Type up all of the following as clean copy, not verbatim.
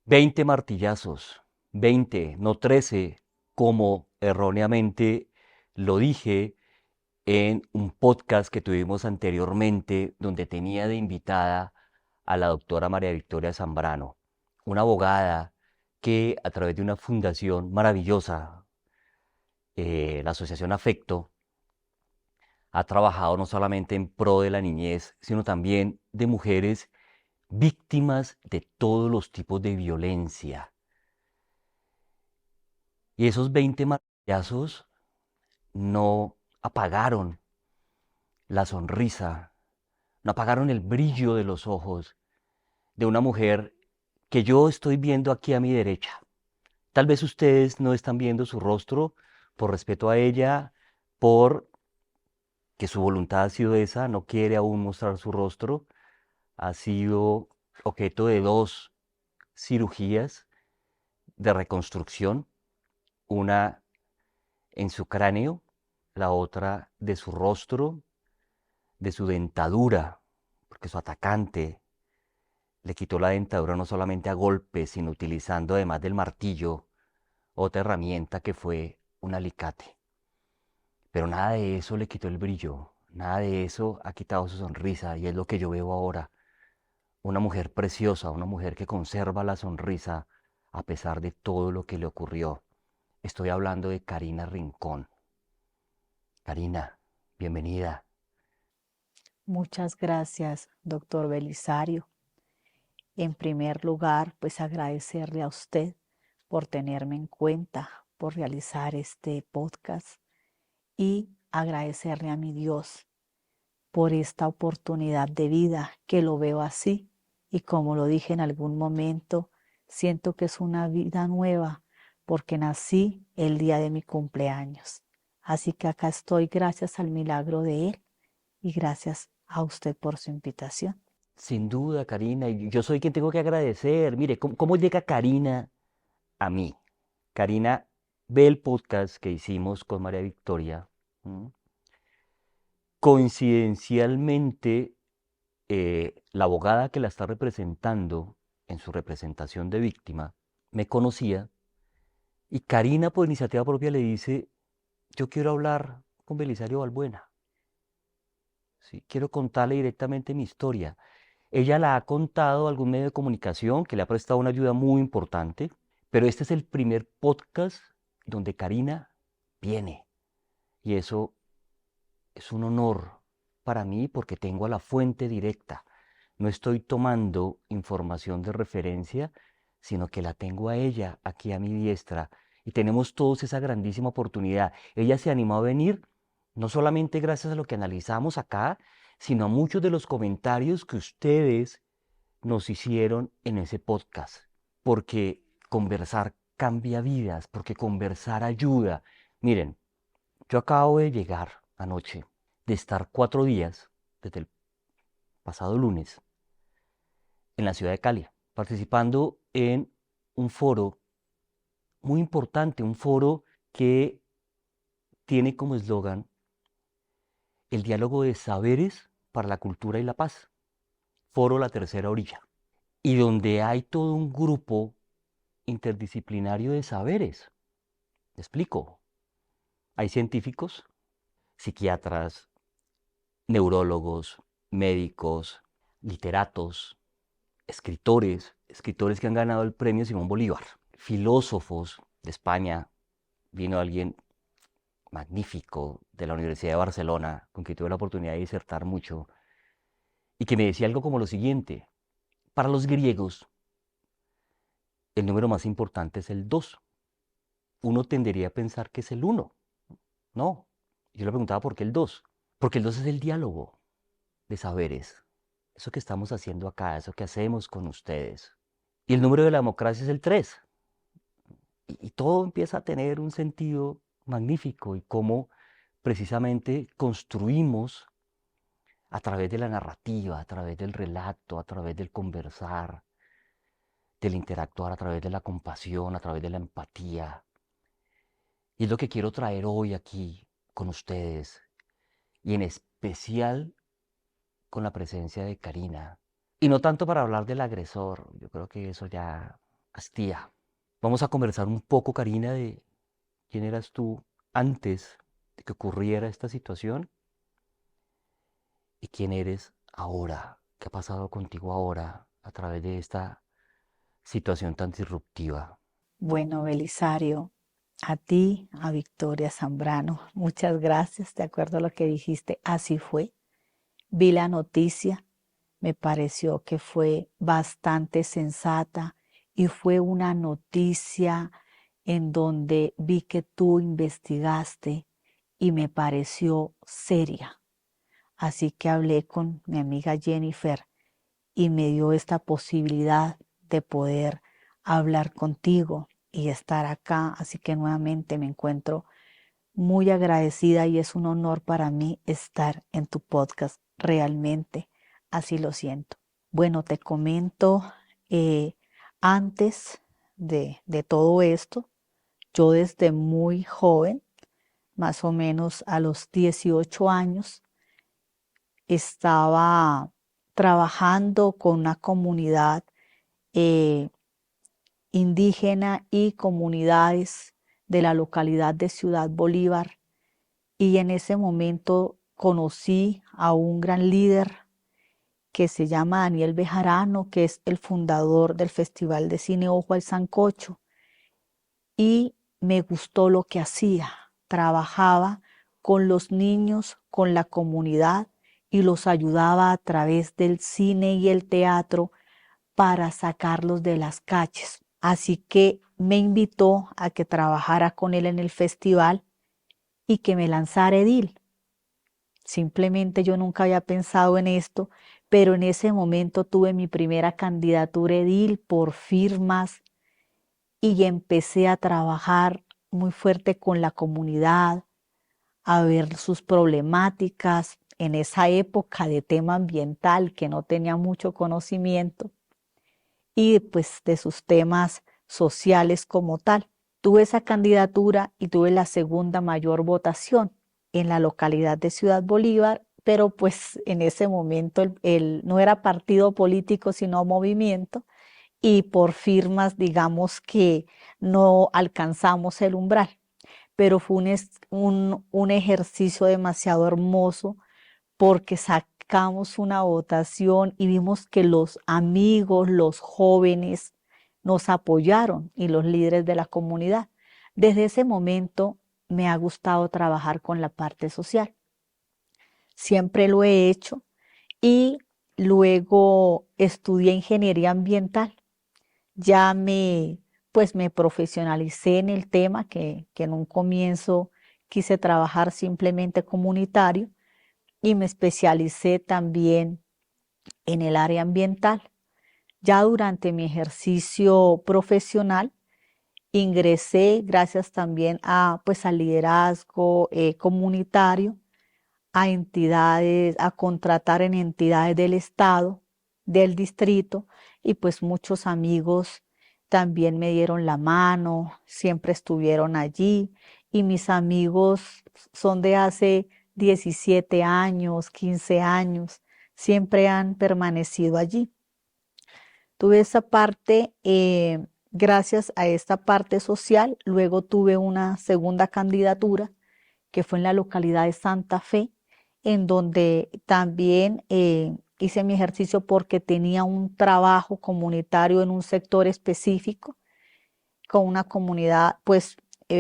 20 martillazos, 20, no 13, como erróneamente lo dije en un podcast que tuvimos anteriormente, donde tenía de invitada a la doctora María Victoria Zambrano, una abogada que a través de una fundación maravillosa, la Asociación Afecto, ha trabajado no solamente en pro de la niñez, sino también de mujeres víctimas de todos los tipos de violencia. Y esos 20 martillazos no apagaron la sonrisa, no apagaron el brillo de los ojos de una mujer que yo estoy viendo aquí a mi derecha. Tal vez ustedes no están viendo su rostro por respeto a ella, por que su voluntad ha sido esa, no quiere aún mostrar su rostro, ha sido objeto de dos cirugías de reconstrucción, una en su cráneo, la otra de su rostro, de su dentadura, porque su atacante le quitó la dentadura no solamente a golpes, sino utilizando además del martillo otra herramienta que fue un alicate. Pero nada de eso le quitó el brillo, nada de eso ha quitado su sonrisa y es lo que yo veo ahora. Una mujer preciosa, una mujer que conserva la sonrisa a pesar de todo lo que le ocurrió. Estoy hablando de Karina Rincón. Karina, bienvenida. Muchas gracias, doctor Belisario. En primer lugar, pues agradecerle a usted por tenerme en cuenta, por realizar este podcast y agradecerle a mi Dios por esta oportunidad de vida que lo veo así y como lo dije en algún momento, siento que es una vida nueva porque nací el día de mi cumpleaños. Así que acá estoy gracias al milagro de Él y gracias a usted por su invitación. Sin duda, Karina, y yo soy quien tengo que agradecer. Mire, ¿cómo llega Karina a mí? Karina ve el podcast que hicimos con María Victoria. ¿M? Coincidencialmente, la abogada que la está representando en su representación de víctima me conocía y Karina por iniciativa propia le dice, yo quiero hablar con Belisario Balbuena, ¿sí? Quiero contarle directamente mi historia. Ella la ha contado a algún medio de comunicación que le ha prestado una ayuda muy importante, pero este es el primer podcast donde Karina viene. Y eso es un honor para mí porque tengo a la fuente directa. No estoy tomando información de referencia, sino que la tengo a ella aquí a mi diestra. Y tenemos todos esa grandísima oportunidad. Ella se animó a venir, no solamente gracias a lo que analizamos acá, sino a muchos de los comentarios que ustedes nos hicieron en ese podcast. Porque conversar cambia vidas, porque conversar ayuda. Miren, yo acabo de llegar anoche de estar 4 días, desde el pasado lunes, en la ciudad de Cali, participando en un foro muy importante, un foro que tiene como eslogan el diálogo de saberes para la cultura y la paz, foro La Tercera Orilla, y donde hay todo un grupo interdisciplinario de saberes. ¿Me explico? Hay científicos, psiquiatras, neurólogos, médicos, literatos, escritores que han ganado el premio Simón Bolívar, filósofos de España. Vino alguien magnífico de la Universidad de Barcelona, con quien tuve la oportunidad de disertar mucho, y que me decía algo como lo siguiente: para los griegos, el número más importante es el 2. Uno tendería a pensar que es el 1. No. Yo le preguntaba por qué el 2. Porque el 2 es el diálogo de saberes. Eso que estamos haciendo acá, eso que hacemos con ustedes. Y el número de la democracia es el 3. Y todo empieza a tener un sentido magnífico y cómo precisamente construimos a través de la narrativa, a través del relato, a través del conversar, del interactuar, a través de la compasión, a través de la empatía. Y es lo que quiero traer hoy aquí con ustedes, y en especial con la presencia de Karina. Y no tanto para hablar del agresor, yo creo que eso ya Astía. Vamos a conversar un poco, Karina, de quién eras tú antes de que ocurriera esta situación y quién eres ahora, qué ha pasado contigo ahora a través de esta situación tan disruptiva. Bueno, Belisario, a ti, a Victoria Zambrano, muchas gracias. De acuerdo a lo que dijiste, así fue. Vi la noticia, me pareció que fue bastante sensata y fue una noticia en donde vi que tú investigaste y me pareció seria. Así que hablé con mi amiga Jennifer y me dio esta posibilidad de poder hablar contigo y estar acá. Así que nuevamente me encuentro muy agradecida y es un honor para mí estar en tu podcast. Realmente así lo siento. Bueno, te comento, eh, antes de todo esto, yo desde muy joven, más o menos a los 18 años, estaba trabajando con una comunidad eh, indígena y comunidades de la localidad de Ciudad Bolívar. Y en ese momento conocí a un gran líder que se llama Daniel Bejarano, que es el fundador del Festival de Cine Ojo al Sancocho. Y me gustó lo que hacía. Trabajaba con los niños, con la comunidad y los ayudaba a través del cine y el teatro para sacarlos de las calles. Así que me invitó a que trabajara con él en el festival y que me lanzara edil. Simplemente yo nunca había pensado en esto, pero en ese momento tuve mi primera candidatura edil por firmas y empecé a trabajar muy fuerte con la comunidad, a ver sus problemáticas en esa época de tema ambiental que no tenía mucho conocimiento y pues de sus temas sociales como tal. Tuve esa candidatura y tuve la segunda mayor votación en la localidad de Ciudad Bolívar, pero pues en ese momento no era partido político, sino movimiento, y por firmas, digamos que no alcanzamos el umbral, pero fue un ejercicio demasiado hermoso porque sacamos una votación y vimos que los amigos, los jóvenes nos apoyaron y los líderes de la comunidad. Desde ese momento me ha gustado trabajar con la parte social. Siempre lo he hecho y luego estudié ingeniería ambiental. Ya me profesionalicé en el tema que en un comienzo quise trabajar simplemente comunitario y me especialicé también en el área ambiental. Ya durante mi ejercicio profesional ingresé, gracias también a, pues, al liderazgo comunitario, a entidades, a contratar en entidades del estado, del distrito, y pues muchos amigos también me dieron la mano, siempre estuvieron allí, y mis amigos son de hace 17 años, 15 años, siempre han permanecido allí. Tuve esa parte, gracias a esta parte social, luego tuve una segunda candidatura que fue en la localidad de Santa Fe, en donde también hice mi ejercicio porque tenía un trabajo comunitario en un sector específico con una comunidad pues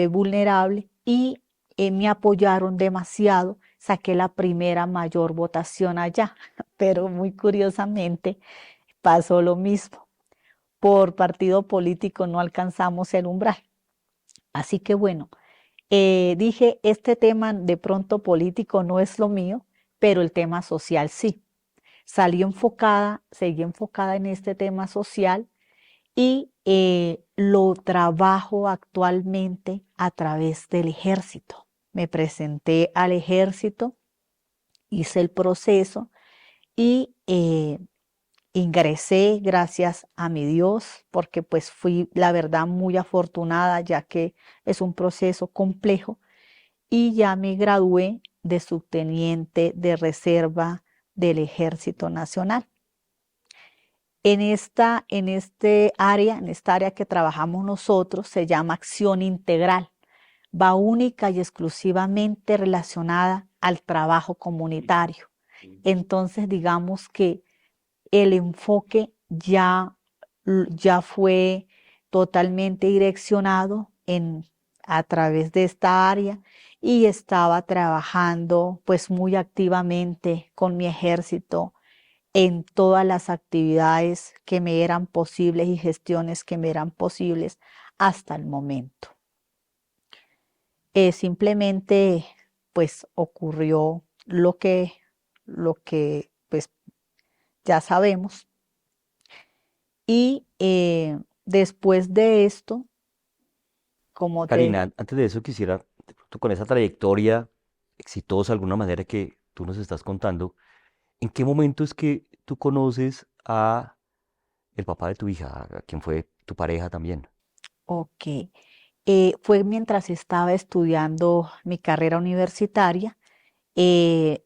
vulnerable y me apoyaron demasiado. Saqué la primera mayor votación allá, pero muy curiosamente pasó lo mismo. Por partido político no alcanzamos el umbral. Así que bueno, dije, este tema de pronto político no es lo mío, pero el tema social sí. Seguí enfocada en este tema social y lo trabajo actualmente a través del ejército. Me presenté al ejército, hice el proceso y ingresé gracias a mi Dios, porque pues fui, la verdad, muy afortunada, ya que es un proceso complejo y ya me gradué de subteniente de reserva del Ejército Nacional. En esta área que trabajamos nosotros, se llama acción integral. Va única y exclusivamente relacionada al trabajo comunitario. Entonces, digamos que el enfoque ya fue totalmente direccionado a través de esta área y estaba trabajando pues muy activamente con mi ejército en todas las actividades que me eran posibles y gestiones que me eran posibles hasta el momento. Simplemente pues ocurrió lo que pues ya sabemos. Y después de esto, como te... Karina, antes de eso quisiera, de pronto con esa trayectoria exitosa de alguna manera que tú nos estás contando, ¿en qué momento es que tú conoces a el papá de tu hija, a quien fue tu pareja también? Ok. Fue mientras estaba estudiando mi carrera universitaria, eh,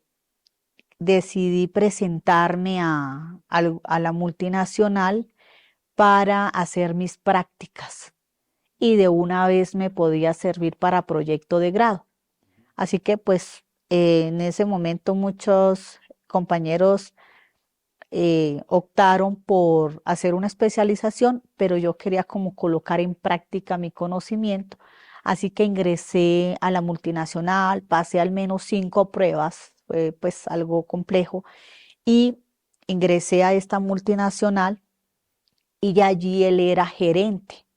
decidí presentarme a la multinacional para hacer mis prácticas y de una vez me podía servir para proyecto de grado. Así que pues en ese momento muchos compañeros optaron por hacer una especialización, pero yo quería como colocar en práctica mi conocimiento. Así que ingresé a la multinacional, pasé al menos 5 pruebas, fue pues algo complejo, y ingresé a esta multinacional y allí él era gerente.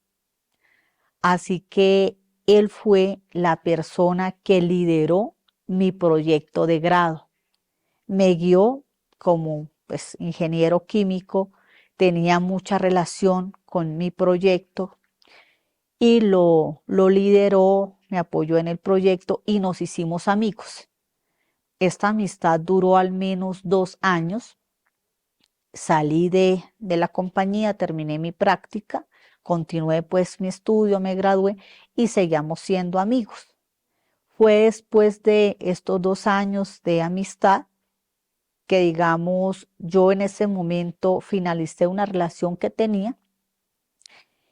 Así que él fue la persona que lideró mi proyecto de grado. Me guió como pues, ingeniero químico, tenía mucha relación con mi proyecto y lo lideró, me apoyó en el proyecto y nos hicimos amigos. Esta amistad duró al menos 2 años. Salí de la compañía, terminé mi práctica, continué pues mi estudio, me gradué y seguíamos siendo amigos. Fue después de estos 2 años de amistad que, digamos, yo en ese momento finalicé una relación que tenía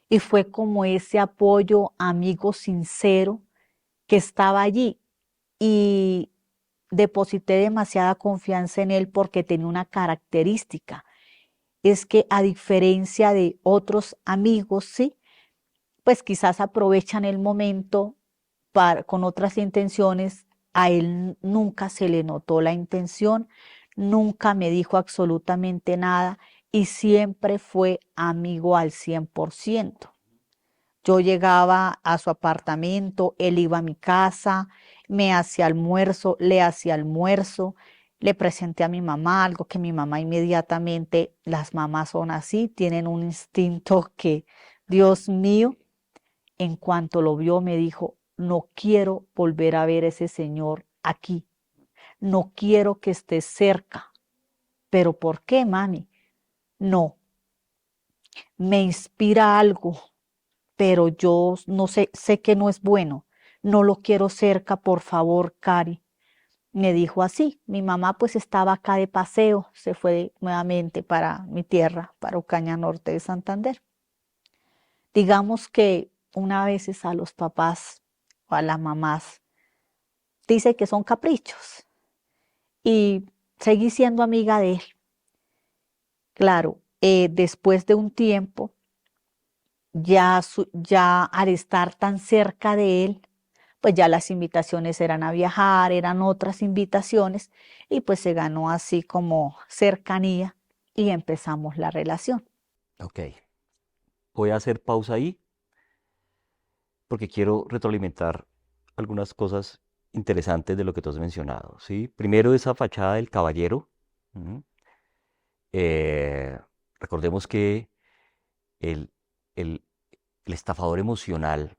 y fue como ese apoyo amigo sincero que estaba allí y deposité demasiada confianza en él porque tenía una característica, es que a diferencia de otros amigos, sí, pues quizás aprovechan el momento con otras intenciones. A él nunca se le notó la intención, nunca me dijo absolutamente nada y siempre fue amigo al 100%. Yo llegaba a su apartamento, él iba a mi casa, me hacía almuerzo, le hacía almuerzo, le presenté a mi mamá, algo que mi mamá inmediatamente, las mamás son así, tienen un instinto que, Dios mío, en cuanto lo vio me dijo, no quiero volver a ver a ese señor aquí, no quiero que esté cerca. ¿Pero por qué, mami? No, me inspira algo, pero yo no sé, sé que no es bueno. No lo quiero cerca, por favor, Cari. Me dijo así. Mi mamá pues estaba acá de paseo, se fue nuevamente para mi tierra, para Ocaña Norte de Santander. Digamos que una vez a los papás o a las mamás dice que son caprichos y seguí siendo amiga de él. Claro, después de un tiempo, ya al estar tan cerca de él, pues ya las invitaciones eran a viajar, eran otras invitaciones y pues se ganó así como cercanía y empezamos la relación. Ok, voy a hacer pausa ahí porque quiero retroalimentar algunas cosas interesantes de lo que tú has mencionado, ¿sí? Primero, esa fachada del caballero. Ujú. Eh, Recordemos que el, el, el estafador emocional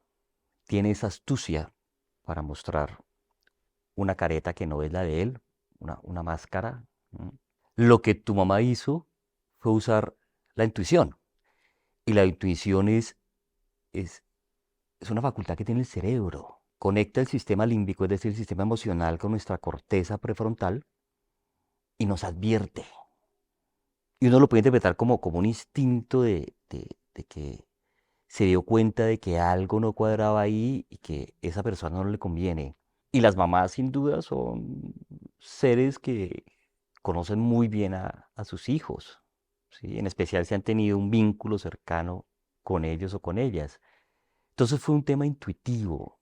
tiene esa astucia para mostrar una careta que no es la de él, una máscara. ¿M? Lo que tu mamá hizo fue usar la intuición. Y la intuición es, es una facultad que tiene el cerebro. Conecta el sistema límbico, es decir, el sistema emocional, con nuestra corteza prefrontal y nos advierte. Y uno lo puede interpretar como un instinto de que se dio cuenta de que algo no cuadraba ahí y que esa persona no le conviene. Y las mamás sin duda son seres que conocen muy bien a sus hijos, ¿sí? En especial si han tenido un vínculo cercano con ellos o con ellas. Entonces fue un tema intuitivo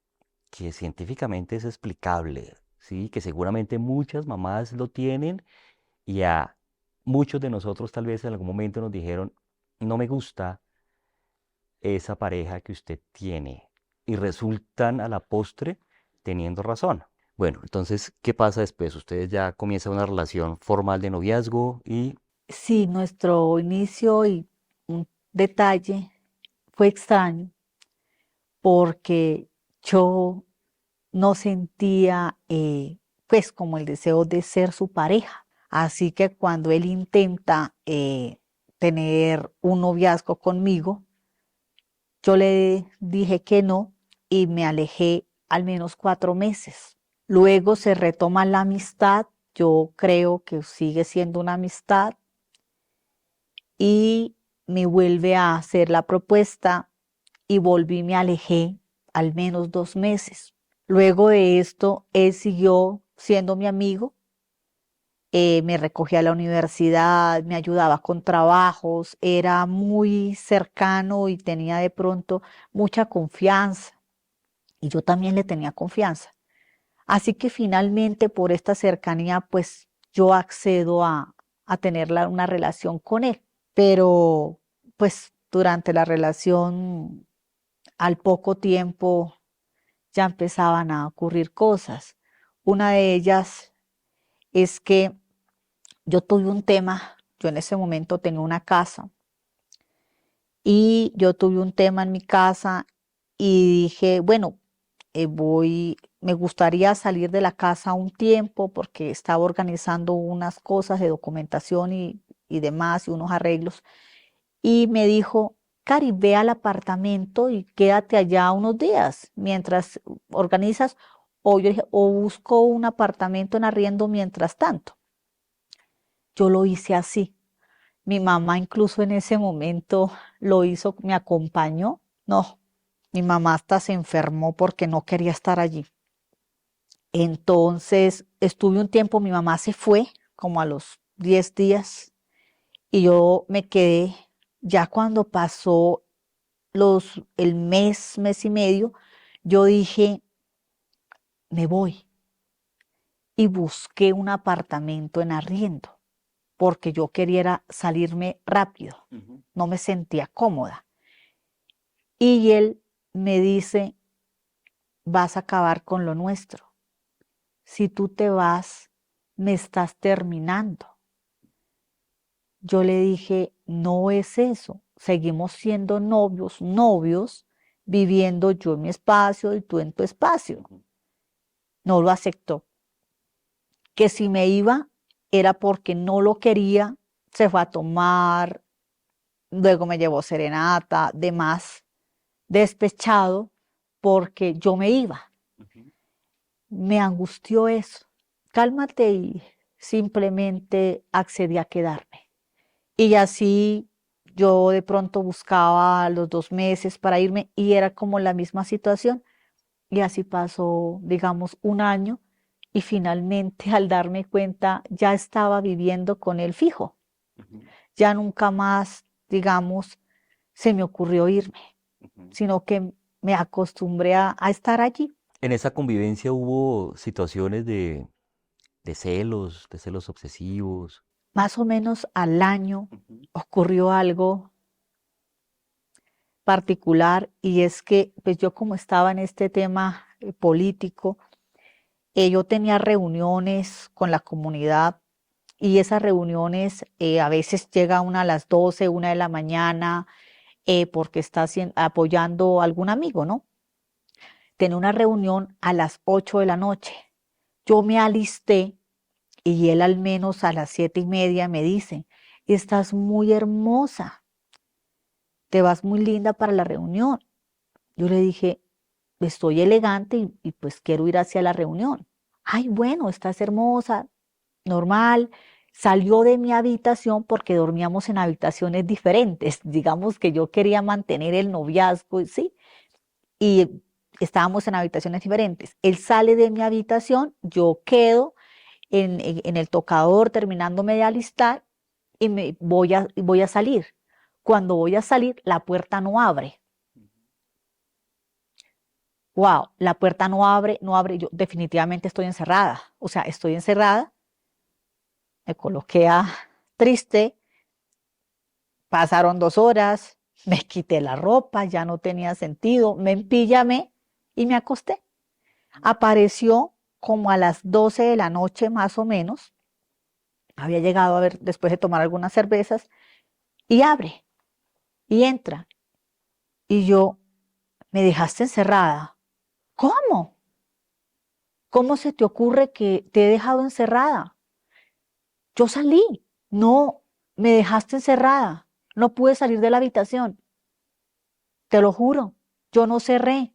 que científicamente es explicable, ¿sí? Que seguramente muchas mamás lo tienen y a muchos de nosotros tal vez en algún momento nos dijeron, no me gusta esa pareja que usted tiene y resultan a la postre teniendo razón. Bueno, entonces, ¿qué pasa después? Ustedes ya comienzan una relación formal de noviazgo y... Sí, nuestro inicio y un detalle fue extraño porque yo no sentía pues como el deseo de ser su pareja. Así que cuando él intenta tener un noviazgo conmigo, yo le dije que no y me alejé al menos 4 meses. Luego se retoma la amistad, yo creo que sigue siendo una amistad y me vuelve a hacer la propuesta y volví, me alejé al menos 2 meses. Luego de esto, él siguió siendo mi amigo, me recogía a la universidad, me ayudaba con trabajos, era muy cercano y tenía de pronto mucha confianza y yo también le tenía confianza. Así que finalmente por esta cercanía, pues yo accedo a tener una relación con él, pero pues durante la relación, al poco tiempo, ya empezaban a ocurrir cosas. Una de ellas es que yo tuve un tema, yo en ese momento tenía una casa y yo tuve un tema en mi casa y dije, bueno, me gustaría salir de la casa un tiempo porque estaba organizando unas cosas de documentación y demás y unos arreglos. Y me dijo, Cari, ve al apartamento y quédate allá unos días mientras organizas. O yo dije, o busco un apartamento en arriendo mientras tanto. Yo lo hice así. Mi mamá incluso en ese momento lo hizo, me acompañó. No, mi mamá hasta se enfermó porque no quería estar allí. Entonces estuve un tiempo, mi mamá se fue como a los 10 días y yo me quedé. Ya cuando pasó el mes, mes y medio, yo dije, me voy y busqué un apartamento en arriendo porque yo quería salirme rápido, Ujú. no me sentía cómoda. Y él me dice, vas a acabar con lo nuestro. Si tú te vas, me estás terminando. Yo le dije, no es eso, seguimos siendo novios, novios, viviendo yo en mi espacio y tú en tu espacio. Ujú. No lo aceptó. Que si me iba era porque no lo quería, se fue a tomar, luego me llevó serenata, demás, despechado porque yo me iba. Ujú. Me angustió eso. Cálmate y simplemente accedí a quedarme. Y así yo de pronto buscaba los 2 meses para irme y era como la misma situación. Y así pasó, digamos, un año y finalmente al darme cuenta ya estaba viviendo con él fijo. Ujú. Ya nunca más, digamos, se me ocurrió irme, Ujú. sino que me acostumbré a estar allí. En esa convivencia hubo situaciones de celos obsesivos. Más o menos al año Ujú. ocurrió algo particular y es que pues yo como estaba en este tema político, yo tenía reuniones con la comunidad y esas reuniones a veces llega una a las 12, 1 de la mañana, porque está apoyando a algún amigo, ¿no? Tenía una reunión a las 8 de la noche. Yo me alisté y él al menos a las 7:30 me dice, estás muy hermosa, te vas muy linda para la reunión. Yo le dije, estoy elegante pues quiero ir hacia la reunión. Ay, bueno, estás hermosa, normal. Salió de mi habitación porque dormíamos en habitaciones diferentes. Digamos que yo quería mantener el noviazgo, ¿sí? Y estábamos en habitaciones diferentes. Él sale de mi habitación, yo quedo en el tocador terminándome de alistar y voy a salir. Cuando voy a salir, la puerta no abre. Wow, la puerta no abre, no abre. Yo definitivamente estoy encerrada. O sea, estoy encerrada. Me coloqué triste. Pasaron 2 horas. Me quité la ropa, ya no tenía sentido. Me empillamé y me acosté. Apareció como a las 12 de la noche más o menos. Había llegado a ver después de tomar algunas cervezas y abre y entra. Y yo, me dejaste encerrada. ¿Cómo? ¿Cómo se te ocurre que te he dejado encerrada? Yo salí. No, me dejaste encerrada. No pude salir de la habitación. Te lo juro. Yo no cerré.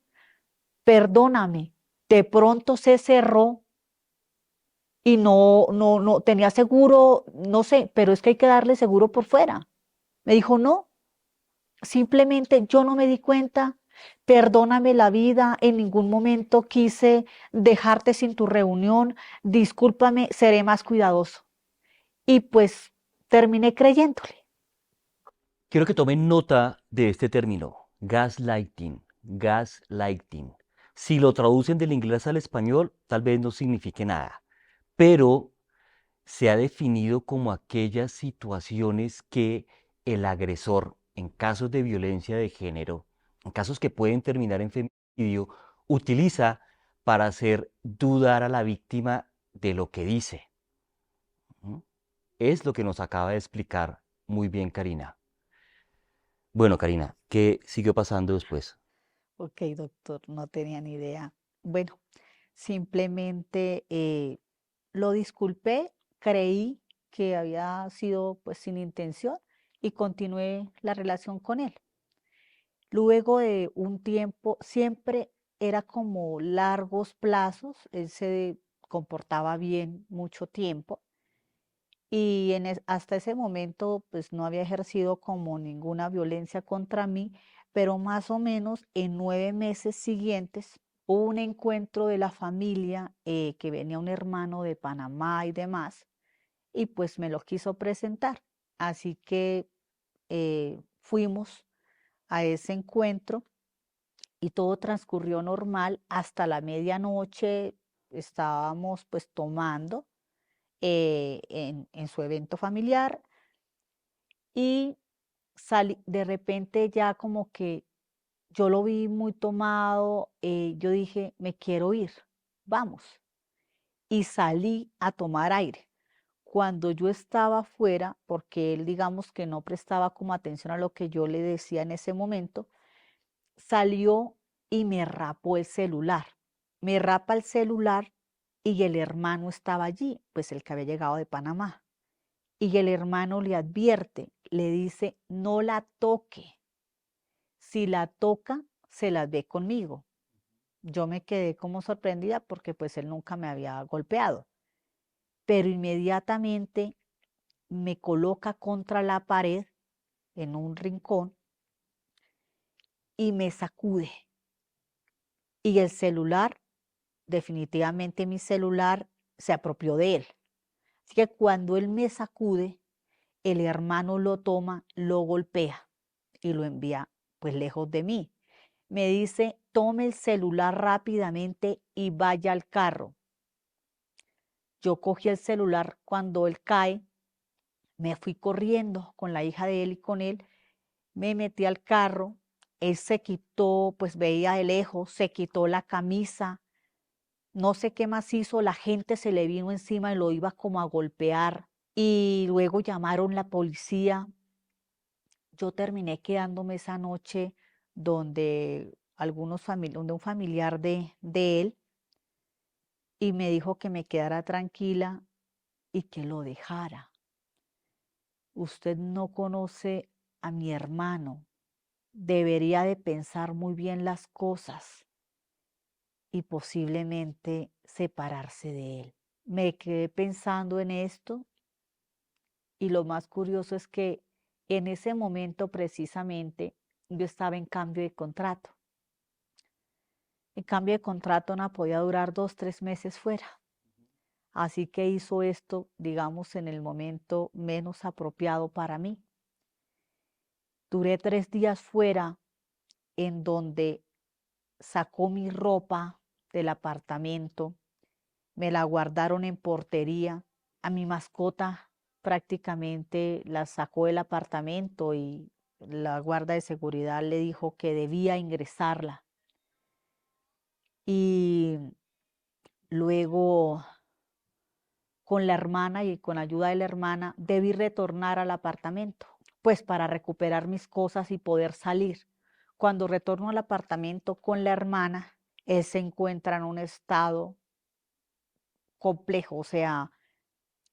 Perdóname. De pronto se cerró y no tenía seguro, no sé, pero es que hay que darle seguro por fuera. Me dijo, no, simplemente yo no me di cuenta. Perdóname la vida, en ningún momento quise dejarte sin tu reunión. Discúlpame, seré más cuidadoso. Y pues terminé creyéndole. Quiero que tomen nota de este término, gaslighting, gaslighting. Si lo traducen del inglés al español, tal vez no signifique nada, pero se ha definido como aquellas situaciones que el agresor, en casos de violencia de género, en casos que pueden terminar en femicidio, utiliza para hacer dudar a la víctima de lo que dice. ¿Mm? Es lo que nos acaba de explicar muy bien Karina. Bueno, Karina, ¿qué siguió pasando después? Ok, doctor, no tenía ni idea. Bueno, simplemente lo disculpé, creí que había sido pues sin intención y continué la relación con él. Luego de un tiempo, siempre era como largos plazos, él se comportaba bien mucho tiempo y hasta ese momento pues no había ejercido como ninguna violencia contra mí, pero más o menos en 9 meses siguientes hubo un encuentro de la familia, que venía un hermano de Panamá y demás, y pues me lo quiso presentar. Así que fuimos a ese encuentro y todo transcurrió normal hasta la medianoche. Estábamos pues tomando en su evento familiar y de repente ya como que yo lo vi muy tomado. Yo dije, me quiero ir, vamos. Y salí a tomar aire. Cuando yo estaba afuera, porque él digamos que no prestaba como atención a lo que yo le decía en ese momento, salió y me rapó el celular. Me rapa el celular y el hermano estaba allí, pues el que había llegado de Panamá. Y el hermano le advierte, le dice, no la toque. Si la toca, se las ve conmigo. Yo me quedé como sorprendida porque pues él nunca me había golpeado, pero inmediatamente me coloca contra la pared en un rincón y me sacude. Y el celular, definitivamente mi celular se apropió de él. Así que cuando él me sacude, el hermano lo toma, lo golpea y lo envía pues lejos de mí. Me dice, tome el celular rápidamente y vaya al carro. Yo cogí el celular cuando él cae, me fui corriendo con la hija de él y con él, me metí al carro. Él se quitó, pues veía de lejos, se quitó la camisa, no sé qué más hizo, la gente se le vino encima y lo iba como a golpear y luego llamaron la policía. Yo terminé quedándome esa noche donde un familiar de él, y me dijo que me quedara tranquila y que lo dejara. Usted no conoce a mi hermano, debería de pensar muy bien las cosas y posiblemente separarse de él. Me quedé pensando en esto Y lo más curioso es que en ese momento precisamente yo estaba en cambio de contrato. En cambio de contrato no podía durar 2, 3 meses fuera. Así que hizo esto, digamos, en el momento menos apropiado para mí. Duré 3 días fuera en donde sacó mi ropa del apartamento, me la guardaron en portería, a mi mascota prácticamente la sacó del apartamento y la guarda de seguridad le dijo que debía ingresarla. Y luego con la hermana y con ayuda de la hermana debí retornar al apartamento, pues para recuperar mis cosas y poder salir. Cuando retorno al apartamento con la hermana, él se encuentra en un estado complejo, o sea,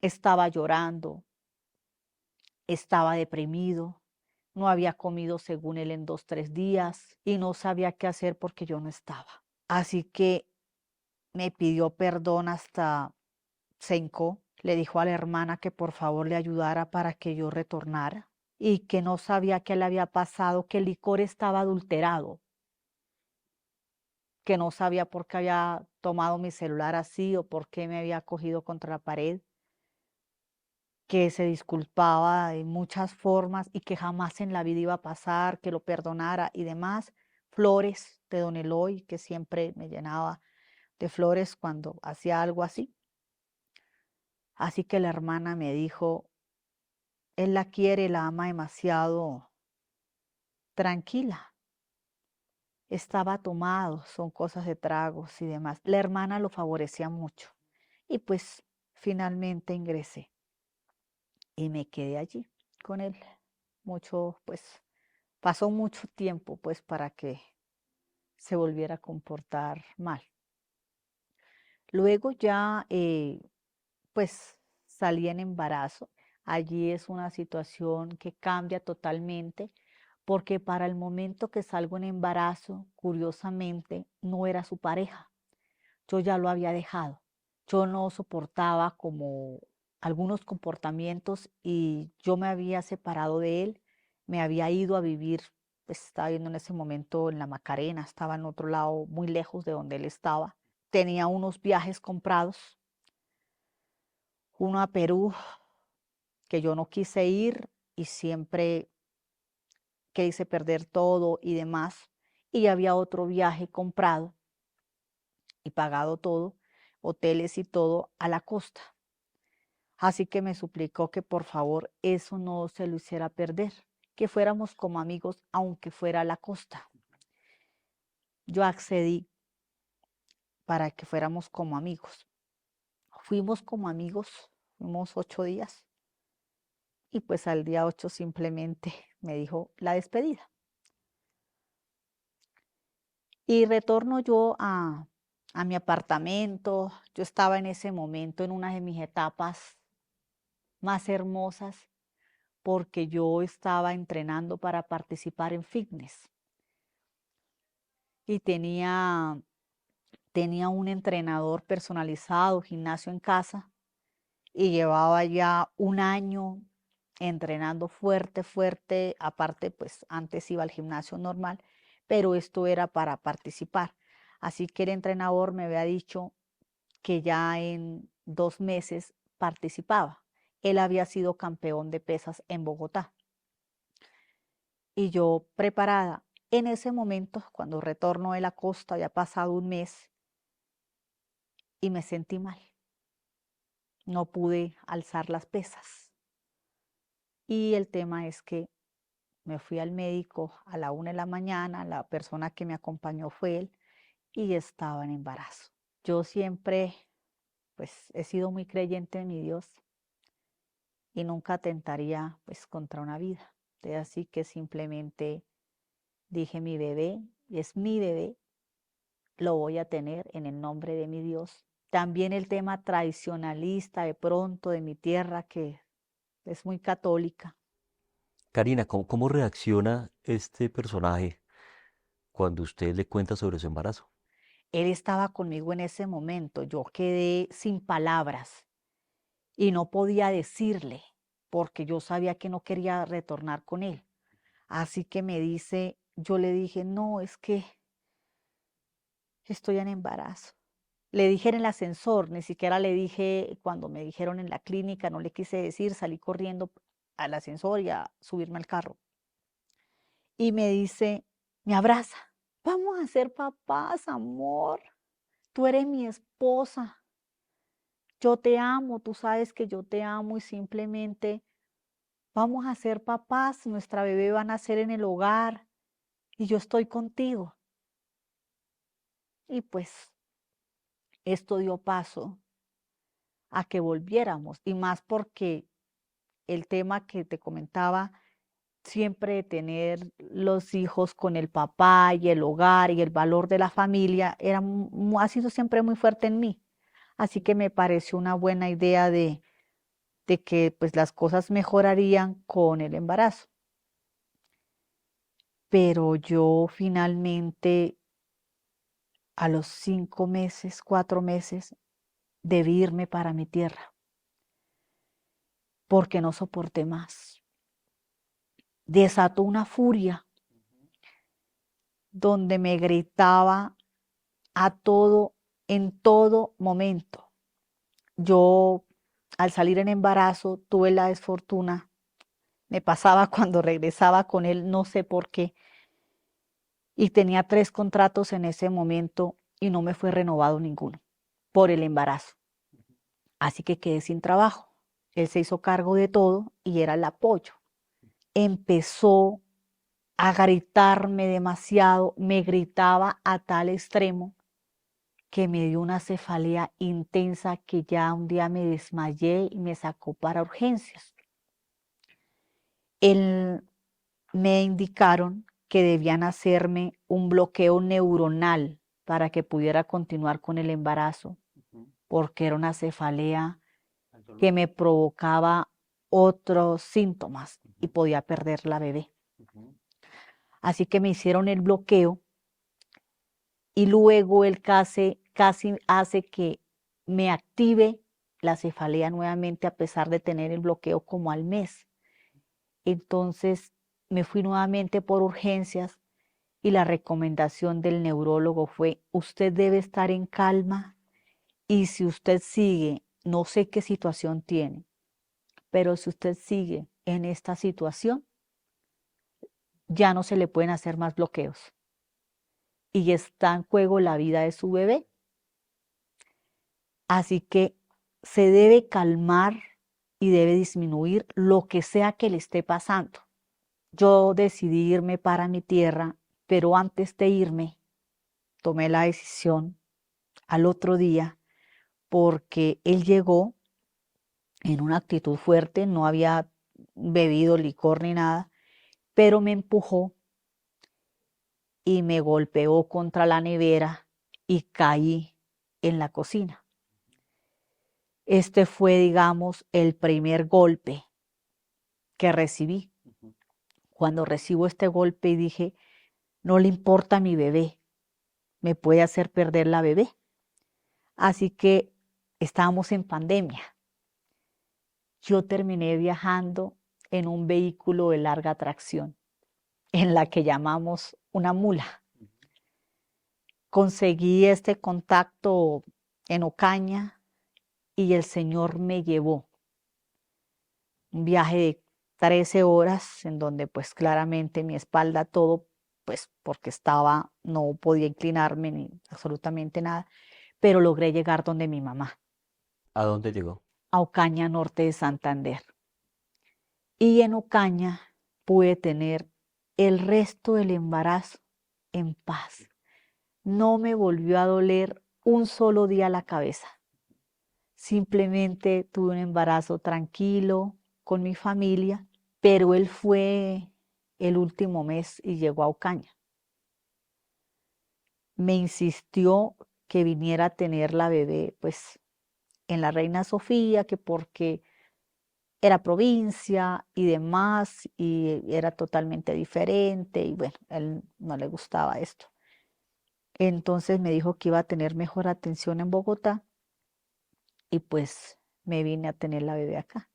estaba llorando, estaba deprimido, no había comido según él en 2, 3 días y no sabía qué hacer porque yo no estaba. Así que me pidió perdón hasta se hincó, le dijo a la hermana que por favor le ayudara para que yo retornara y que no sabía qué le había pasado, que el licor estaba adulterado, que no sabía por qué había tomado mi celular así o por qué me había cogido contra la pared, que se disculpaba de muchas formas y que jamás en la vida iba a pasar, que lo perdonara y demás. Flores de don Eloy, que siempre me llenaba de flores cuando hacía algo así. Así que la hermana me dijo, él la quiere, la ama demasiado, tranquila. Estaba tomado, son cosas de tragos y demás. La hermana lo favorecía mucho. Y pues finalmente ingresé y me quedé allí con él. Mucho, pues pasó mucho tiempo pues para que se volviera a comportar mal. Luego ya pues salí en embarazo. Allí es una situación que cambia totalmente porque para el momento que salgo en embarazo, curiosamente, no era su pareja. Yo ya lo había dejado. Yo no soportaba como algunos comportamientos y yo me había separado de él, me había ido a vivir, pues estaba viviendo en ese momento en la Macarena, estaba en otro lado muy lejos de donde él estaba. Tenía unos viajes comprados, uno a Perú, que yo no quise ir y siempre quise perder todo y demás. Y había otro viaje comprado y pagado todo, hoteles y todo a la costa. Así que me suplicó que por favor eso no se lo hiciera perder, que fuéramos como amigos aunque fuera a la costa. Yo accedí para que fuéramos como amigos. Fuimos como amigos, fuimos 8 días y pues al día 8 simplemente me dijo la despedida. Y retorno yo a mi apartamento. Yo estaba en ese momento en una de mis etapas más hermosas porque yo estaba entrenando para participar en fitness y tenía un entrenador personalizado, gimnasio en casa, y llevaba ya un año entrenando fuerte, fuerte. Aparte, pues antes iba al gimnasio normal, pero esto era para participar. Así que el entrenador me había dicho que ya en 2 meses participaba. Él había sido campeón de pesas en Bogotá. Y yo preparada. En ese momento, cuando retorno de la costa, había pasado un mes y me sentí mal. No pude alzar las pesas. Y el tema es que me fui al médico a la 1 de la mañana, la persona que me acompañó fue él y estaba en embarazo. Yo siempre, pues, he sido muy creyente en mi Dios y nunca atentaría, pues, contra una vida. Así que simplemente dije, mi bebé es mi bebé, lo voy a tener en el nombre de mi Dios. También el tema tradicionalista de pronto de mi tierra, que es muy católica. Karina, ¿cómo reacciona este personaje cuando usted le cuenta sobre su embarazo? Él estaba conmigo en ese momento, yo quedé sin palabras y no podía decirle. porque yo sabía que no quería retornar con él. Así que me dice, yo le dije, no, es que estoy en embarazo. Le dije en el ascensor, ni siquiera le dije cuando me dijeron en la clínica, no le quise decir, salí corriendo al ascensor y a subirme al carro. Y me dice, me abraza, vamos a ser papás, amor, tú eres mi esposa, yo te amo, tú sabes que yo te amo y simplemente vamos a ser papás, nuestra bebé va a nacer en el hogar y yo estoy contigo. Y pues esto dio paso a que volviéramos y más porque el tema que te comentaba, siempre de tener los hijos con el papá y el hogar y el valor de la familia, ha sido siempre muy fuerte en mí. Así que me pareció una buena idea de que pues las cosas mejorarían con el embarazo. Pero yo finalmente a los 5 meses, 4 meses, debí irme para mi tierra porque no soporté más. Desató una furia donde me gritaba a todo, en todo momento. Yo, al salir en embarazo, tuve la desfortuna, me pasaba cuando regresaba con él, no sé por qué, y tenía 3 contratos en ese momento y no me fue renovado ninguno por el embarazo. Así que quedé sin trabajo. Él se hizo cargo de todo y era el apoyo. Empezó a gritarme demasiado, me gritaba a tal extremo que me dio una cefalea intensa que ya un día me desmayé y me sacó para urgencias. Él, me indicaron que debían hacerme un bloqueo neuronal para que pudiera continuar con el embarazo, porque era una cefalea que me provocaba otros síntomas y podía perder la bebé. Así que me hicieron el bloqueo y luego él casi hace que me active la cefalea nuevamente a pesar de tener el bloqueo como al mes. Entonces me fui nuevamente por urgencias y la recomendación del neurólogo fue, usted debe estar en calma y si usted sigue, no sé qué situación tiene, pero si usted sigue en esta situación, ya no se le pueden hacer más bloqueos y está en juego la vida de su bebé. Así que se debe calmar y debe disminuir lo que sea que le esté pasando. Yo decidí irme para mi tierra, pero antes de irme, tomé la decisión al otro día porque él llegó en una actitud fuerte, no había bebido licor ni nada, pero me empujó y me golpeó contra la nevera y caí en la cocina. Este fue, digamos, el primer golpe que recibí. Cuando recibo este golpe y dije, no le importa a mi bebé, me puede hacer perder la bebé. Así que estábamos en pandemia. Yo terminé viajando en un vehículo de larga tracción, en la que llamamos una mula. Conseguí este contacto en Ocaña y el Señor me llevó. Un viaje de 13 horas en donde pues claramente mi espalda todo, pues porque estaba, no podía inclinarme ni absolutamente nada, pero logré llegar donde mi mamá, ¿A dónde llegó? a Ocaña, norte de Santander. Y en Ocaña pude tener el resto del embarazo en paz. No me volvió a doler un solo día la cabeza. Simplemente tuve un embarazo tranquilo con mi familia, pero él fue el último mes y llegó a Ocaña. Me insistió que viniera a tener la bebé, pues, en la Reina Sofía, que porque era provincia y demás, y era totalmente diferente, y bueno, a él no le gustaba esto. Entonces me dijo que iba a tener mejor atención en Bogotá, y pues me vine a tener la bebé acá.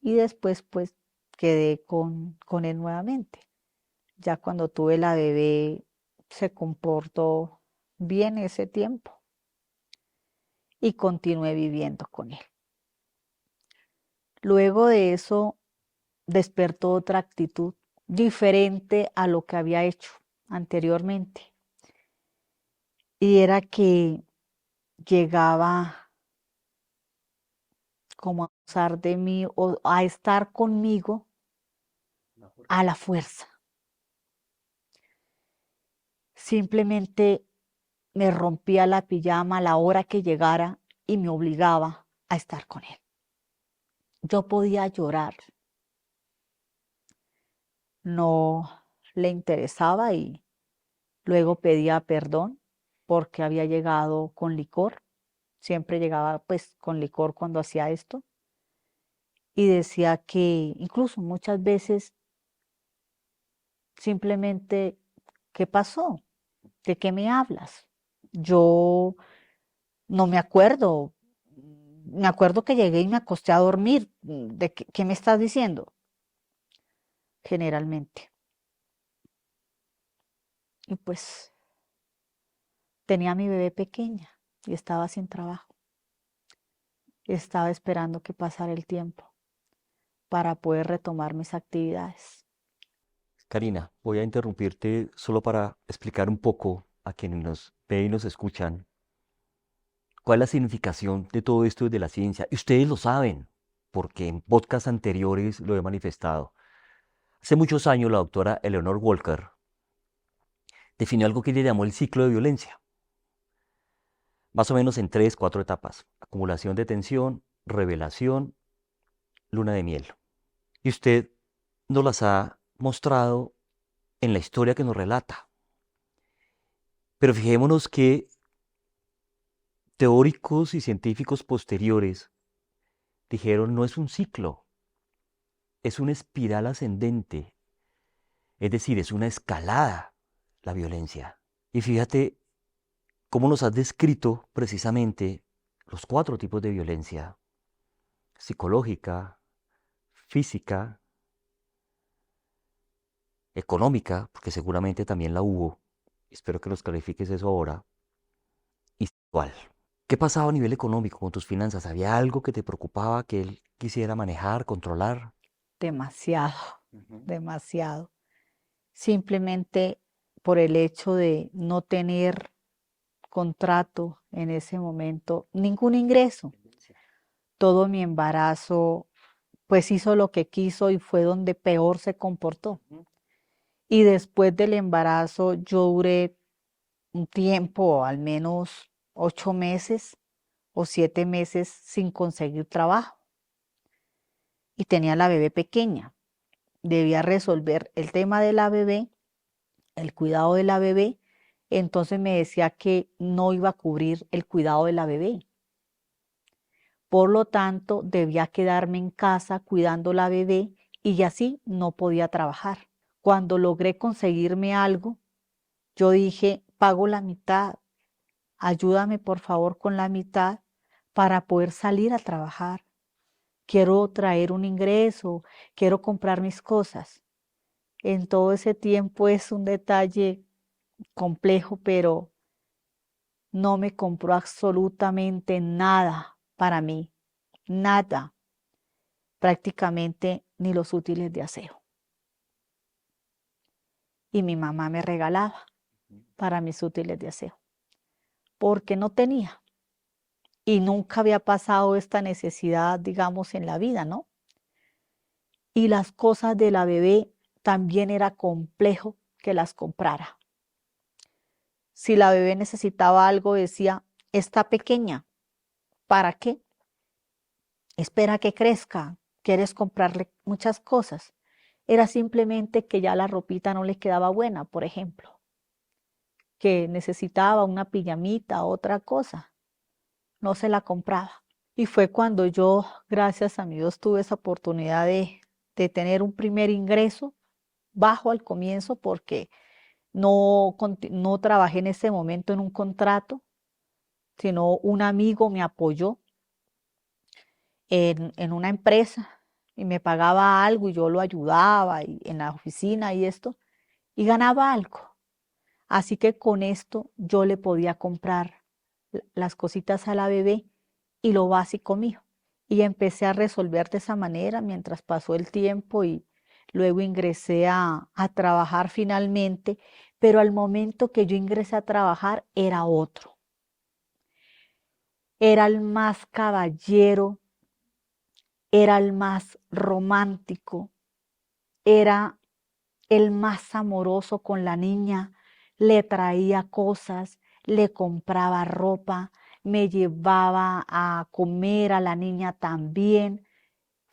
y después pues quedé con él nuevamente. Ya cuando tuve la bebé se comportó bien ese tiempo y continué viviendo con él. Luego de eso despertó otra actitud diferente a lo que había hecho anteriormente. Y era que llegaba como a usar de mí o a estar conmigo a la fuerza. Simplemente me rompía la pijama a la hora que llegara y me obligaba a estar con él. Yo podía llorar, no le interesaba y luego pedía perdón porque había llegado con licor. Siempre llegaba pues con licor cuando hacía esto. Y decía que incluso muchas veces simplemente, ¿qué pasó? ¿De qué me hablas? Yo no me acuerdo. Me acuerdo que llegué y me acosté a dormir. ¿De qué me estás diciendo? Generalmente. Y pues tenía a mi bebé pequeña y estaba sin trabajo. Estaba esperando que pasara el tiempo para poder retomar mis actividades. Karina, voy a interrumpirte solo para explicar un poco a quienes nos ven y nos escuchan cuál es la significación de todo esto desde la ciencia. Y ustedes lo saben, porque en podcasts anteriores lo he manifestado. Hace muchos años la doctora Eleanor Walker definió algo que ella llamó el ciclo de violencia, más o menos en 3, 4 etapas: acumulación de tensión, revelación, luna de miel. Y usted nos las ha mostrado en la historia que nos relata. Pero fijémonos que teóricos y científicos posteriores dijeron no es un ciclo, es una espiral ascendente, es decir, es una escalada la violencia. Y fíjate cómo nos has descrito precisamente los 4 tipos de violencia: psicológica, física, económica, porque seguramente también la hubo, espero que nos clarifiques eso ahora, y sexual. ¿Qué pasaba a nivel económico con tus finanzas? ¿Había algo que te preocupaba que él quisiera manejar, controlar? Demasiado, Ujú. demasiado. Simplemente por el hecho de no tener contrato en ese momento, ningún ingreso. Todo mi embarazo, pues hizo lo que quiso y fue donde peor se comportó. Ujú. Y después del embarazo yo duré un tiempo, al menos 8 meses o 7 meses sin conseguir trabajo. Y tenía la bebé pequeña. Debía resolver el tema de la bebé, el cuidado de la bebé. Entonces me decía que no iba a cubrir el cuidado de la bebé. Por lo tanto, debía quedarme en casa cuidando la bebé y así no podía trabajar. Cuando logré conseguirme algo, yo dije, pago la mitad, ayúdame por favor con la mitad para poder salir a trabajar. Quiero traer un ingreso, quiero comprar mis cosas. En todo ese tiempo es un detalle complejo, pero no me compró absolutamente nada para mí, nada, prácticamente ni los útiles de aseo. Y mi mamá me regalaba para mis útiles de aseo, porque no tenía. Y nunca había pasado esta necesidad, digamos, en la vida, ¿no? Y las cosas de la bebé también era complejo que las comprara. Si la bebé necesitaba algo, decía, está pequeña, ¿para qué? Espera que crezca, quieres comprarle muchas cosas. Era simplemente que ya la ropita no le quedaba buena, por ejemplo, que necesitaba una pijamita, otra cosa, no se la compraba. Y fue cuando yo, gracias a mi Dios, tuve esa oportunidad de tener un primer ingreso bajo al comienzo porque no trabajé en ese momento en un contrato, sino un amigo me apoyó en una empresa y me pagaba algo y yo lo ayudaba y en la oficina y esto, y ganaba algo. Así que con esto yo le podía comprar las cositas a la bebé y lo básico mío. Y empecé a resolver de esa manera mientras pasó el tiempo y luego ingresé a trabajar finalmente, pero al momento que yo ingresé a trabajar era otro. Era el más caballero, era el más romántico, era el más amoroso con la niña, le traía cosas, le compraba ropa, me llevaba a comer a la niña también.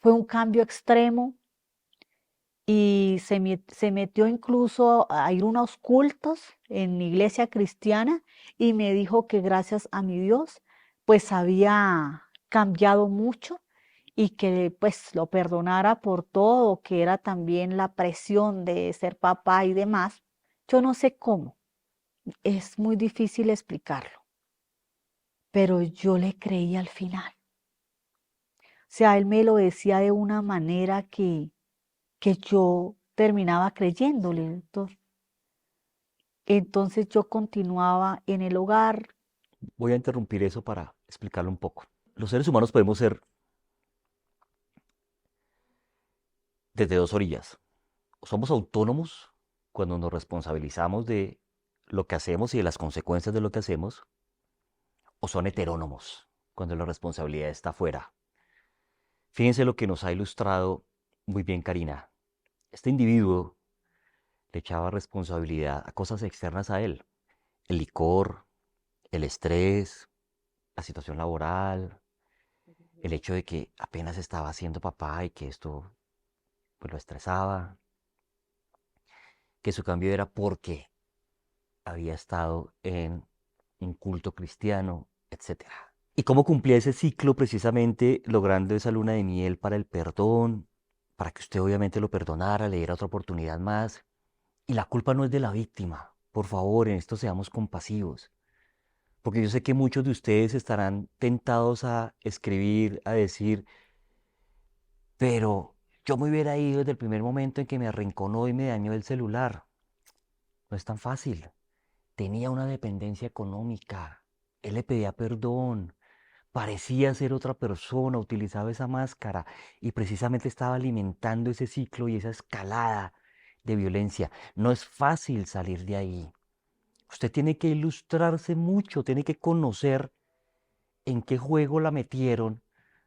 Fue un cambio extremo y se metió incluso a ir a unos cultos en mi iglesia cristiana y me dijo que gracias a mi Dios pues había cambiado mucho y que pues lo perdonara por todo, que era también la presión de ser papá y demás. Yo no sé cómo, es muy difícil explicarlo, pero yo le creí al final. O sea, él me lo decía de una manera que yo terminaba creyéndole, doctor. Entonces yo continuaba en el hogar. Voy a interrumpir eso para explicarlo un poco. Los seres humanos podemos ser desde dos orillas. O somos autónomos cuando nos responsabilizamos de lo que hacemos y de las consecuencias de lo que hacemos, o son heterónomos cuando la responsabilidad está fuera. Fíjense lo que nos ha ilustrado muy bien Karina. Este individuo le echaba responsabilidad a cosas externas a él. El licor, el estrés, la situación laboral, el hecho de que apenas estaba siendo papá y que esto pues, lo estresaba, que su cambio era porque había estado en un culto cristiano, etcétera. ¿Y cómo cumplía ese ciclo precisamente logrando esa luna de miel para el perdón, para que usted obviamente lo perdonara, le diera otra oportunidad más? Y la culpa no es de la víctima. Por favor, en esto seamos compasivos. Porque yo sé que muchos de ustedes estarán tentados a escribir, a decir, pero yo me hubiera ido desde el primer momento en que me arrinconó y me dañó el celular. No es tan fácil. Tenía una dependencia económica. Él le pedía perdón. Parecía ser otra persona, utilizaba esa máscara y precisamente estaba alimentando ese ciclo y esa escalada de violencia. No es fácil salir de ahí. Usted tiene que ilustrarse mucho, tiene que conocer en qué juego la metieron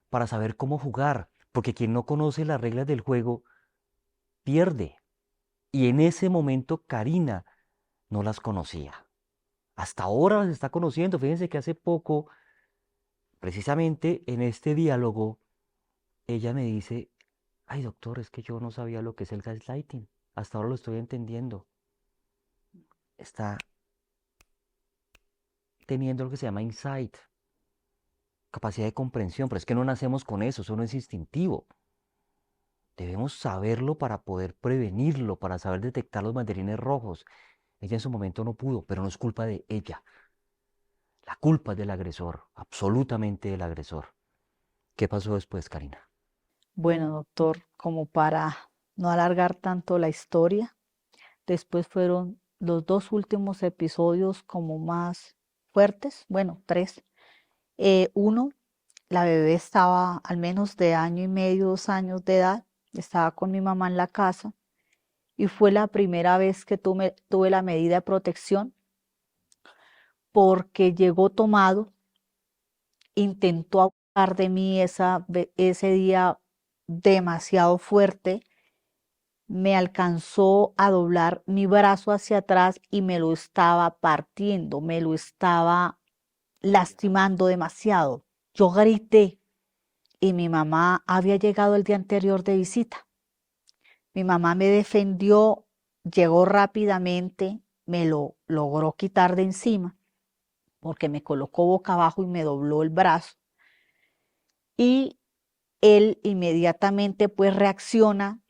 para saber cómo jugar, porque quien no conoce las reglas del juego pierde. Y en ese momento Karina no las conocía. Hasta ahora las está conociendo. Fíjense que hace poco, precisamente en este diálogo, ella me dice, ay doctor, es que yo no sabía lo que es el gaslighting. Hasta ahora lo estoy entendiendo. Está teniendo lo que se llama insight, capacidad de comprensión, pero es que no nacemos con eso no es instintivo. Debemos saberlo para poder prevenirlo, para saber detectar los banderines rojos. Ella en su momento no pudo, pero no es culpa de ella. La culpa es del agresor, absolutamente del agresor. ¿Qué pasó después, Karina? Bueno, doctor, como para no alargar tanto la historia, después fueron los dos últimos episodios como más fuertes, bueno, tres. Uno, la bebé estaba al menos de año y medio, 2 años de edad, estaba con mi mamá en la casa y fue la primera vez que tuve la medida de protección porque llegó tomado, intentó abusar de mí ese día demasiado fuerte, me alcanzó a doblar mi brazo hacia atrás y me lo estaba partiendo, me lo estaba lastimando demasiado. Yo grité y mi mamá había llegado el día anterior de visita. Mi mamá me defendió, llegó rápidamente, me lo logró quitar de encima porque me colocó boca abajo y me dobló el brazo. Y él inmediatamente pues reacciona.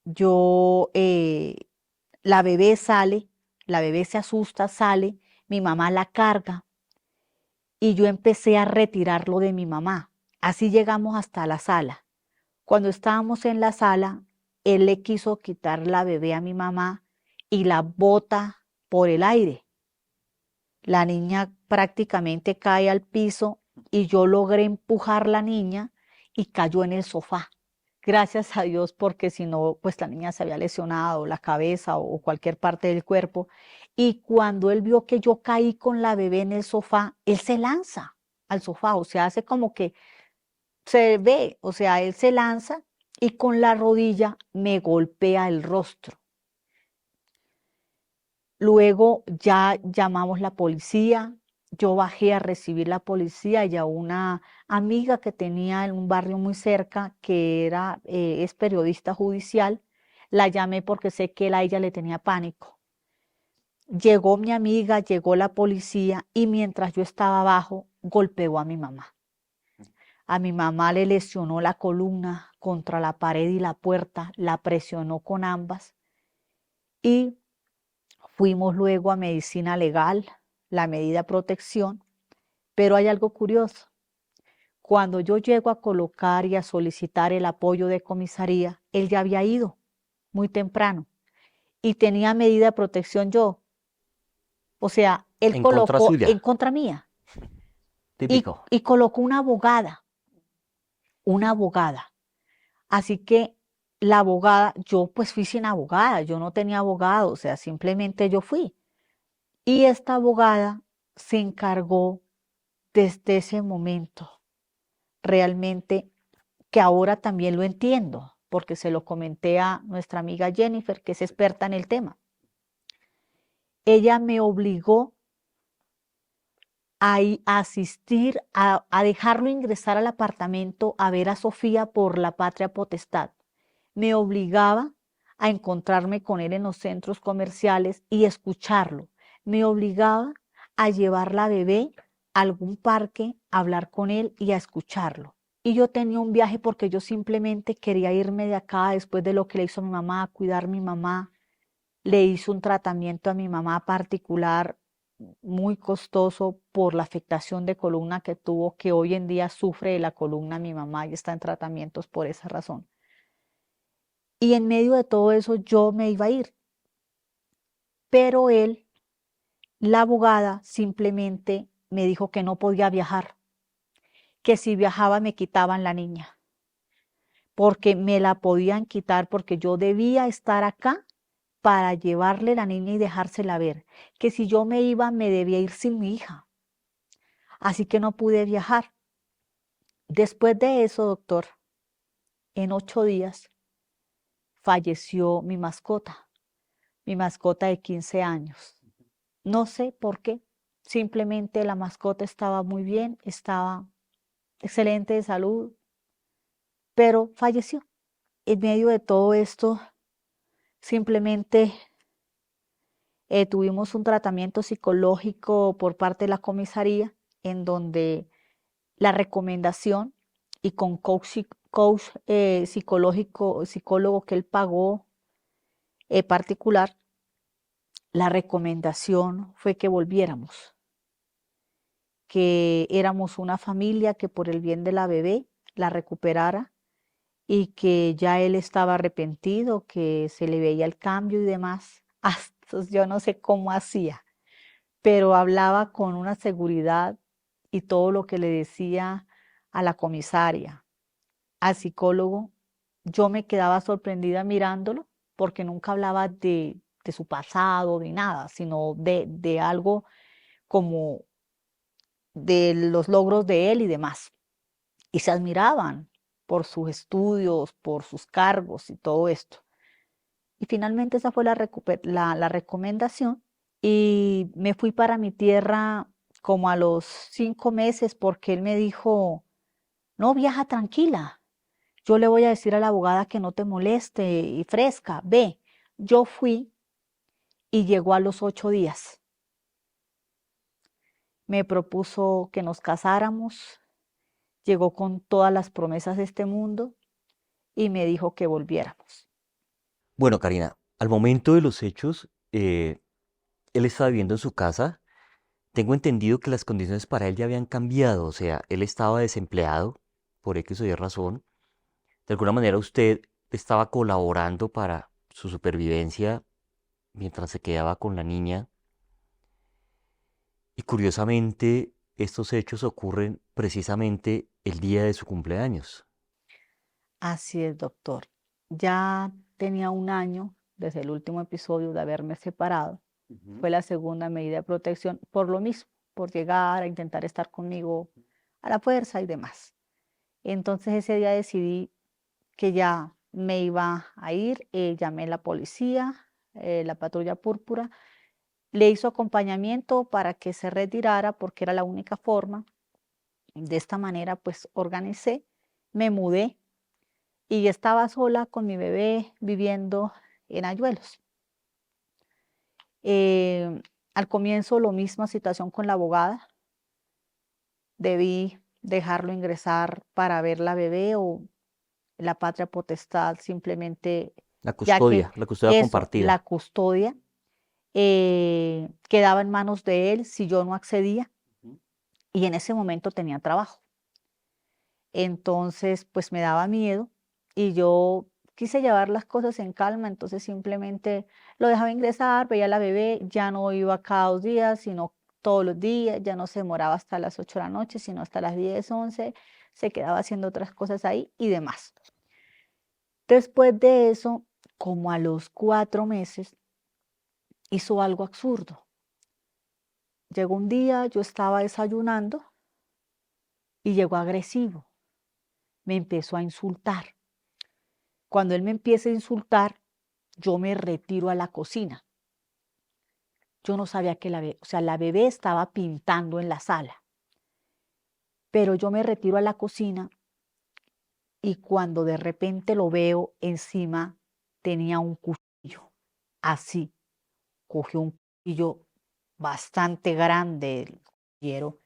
Yo, la bebé sale, la bebé se asusta, sale, mi mamá la carga y yo empecé a retirarlo de mi mamá. Así llegamos hasta la sala. Cuando estábamos en la sala, él le quiso quitar la bebé a mi mamá y la bota por el aire. La niña prácticamente cae al piso y yo logré empujar la niña y cayó en el sofá. Gracias a Dios, porque si no, pues la niña se había lesionado la cabeza o cualquier parte del cuerpo. Y cuando él vio que yo caí con la bebé en el sofá, él se lanza al sofá, o sea, hace como que se ve, o sea, él se lanza y con la rodilla me golpea el rostro. Luego ya llamamos la policía, yo bajé a recibir la policía y a una amiga que tenía en un barrio muy cerca, que es periodista judicial, la llamé porque sé que a ella le tenía pánico. Llegó mi amiga, llegó la policía y mientras yo estaba abajo, golpeó a mi mamá. A mi mamá le lesionó la columna contra la pared y la puerta, la presionó con ambas y fuimos luego a medicina legal, la medida de protección, pero hay algo curioso. Cuando yo llego a colocar y a solicitar el apoyo de comisaría, él ya había ido muy temprano y tenía medida de protección yo. O sea, él En contra colocó en suya, contra mía típico. y colocó una abogada, una abogada. Así que la abogada, yo pues fui sin abogada, yo no tenía abogado, o sea, simplemente yo fui. Y esta abogada se encargó desde ese momento, realmente, que ahora también lo entiendo, porque se lo comenté a nuestra amiga Jennifer, que es experta en el tema. Ella me obligó a asistir, a dejarlo ingresar al apartamento a ver a Sofía por la patria potestad. Me obligaba a encontrarme con él en los centros comerciales y escucharlo. Me obligaba a llevar la bebé a algún parque, a hablar con él y a escucharlo. Y yo tenía un viaje porque yo simplemente quería irme de acá después de lo que le hizo a mi mamá, a cuidar a mi mamá. Le hizo un tratamiento a mi mamá particular muy costoso por la afectación de columna que tuvo, que hoy en día sufre de la columna mi mamá y está en tratamientos por esa razón. Y en medio de todo eso yo me iba a ir, pero él, la abogada, simplemente me dijo que no podía viajar, que si viajaba me quitaban la niña, porque me la podían quitar porque yo debía estar acá para llevarle la niña y dejársela ver, que si yo me iba me debía ir sin mi hija, así que no pude viajar. Después de eso, doctor, en 8 días falleció mi mascota de 15 años. No sé por qué, simplemente la mascota estaba muy bien, estaba excelente de salud, pero falleció. En medio de todo esto, simplemente tuvimos un tratamiento psicológico por parte de la comisaría, en donde la recomendación y con coach psicológico, psicólogo que él pagó particular, la recomendación fue que volviéramos, que éramos una familia que por el bien de la bebé la recuperara y que ya él estaba arrepentido, que se le veía el cambio y demás. Hasta yo no sé cómo hacía, pero hablaba con una seguridad y todo lo que le decía a la comisaria, al psicólogo, yo me quedaba sorprendida mirándolo porque nunca hablaba de su pasado, ni nada, sino de algo como de los logros de él y demás. Y se admiraban por sus estudios, por sus cargos y todo esto. Y finalmente esa fue la recomendación y me fui para mi tierra como a los 5 meses porque él me dijo, no, viaja tranquila, yo le voy a decir a la abogada que no te moleste y fresca, ve. Yo fui y llegó a los 8 días. Me propuso que nos casáramos, llegó con todas las promesas de este mundo y me dijo que volviéramos. Bueno, Karina, al momento de los hechos, él estaba viviendo en su casa. Tengo entendido que las condiciones para él ya habían cambiado, o sea, él estaba desempleado por X o Y razón, De alguna manera usted estaba colaborando para su supervivencia mientras se quedaba con la niña y curiosamente estos hechos ocurren precisamente el día de su cumpleaños. Así es, doctor. Ya tenía un año desde el último episodio de haberme separado. Ujú. Fue la segunda medida de protección por lo mismo, por llegar a intentar estar conmigo a la fuerza y demás. Entonces ese día decidí que ya me iba a ir, llamé a la policía, la patrulla púrpura, le hizo acompañamiento para que se retirara porque era la única forma. De esta manera, pues organicé, me mudé y estaba sola con mi bebé viviendo en Ayuelos. Eh, Al comienzo, lo misma situación con la abogada. Debí dejarlo ingresar para ver la bebé o la patria potestad simplemente, ya que La custodia eso, la compartida. custodia, quedaba en manos de él si yo no accedía Ujú. y en ese momento tenía trabajo. Entonces, pues me daba miedo y yo quise llevar las cosas en calma, entonces simplemente lo dejaba ingresar, veía a la bebé, ya no iba cada 2 días, sino todos los días, ya no se demoraba hasta las 8 de la noche, sino hasta las 10, 11, se quedaba haciendo otras cosas ahí y demás. Después de eso, como a los 4 meses, hizo algo absurdo. Llegó un día, yo estaba desayunando y llegó agresivo, me empezó a insultar. Cuando él me empieza a insultar, yo me retiro a la cocina. Yo no sabía que la bebé estaba pintando en la sala, pero yo me retiro a la cocina y cuando de repente lo veo encima, tenía un cuchillo, así, cogió un cuchillo bastante grande, el cuchillero,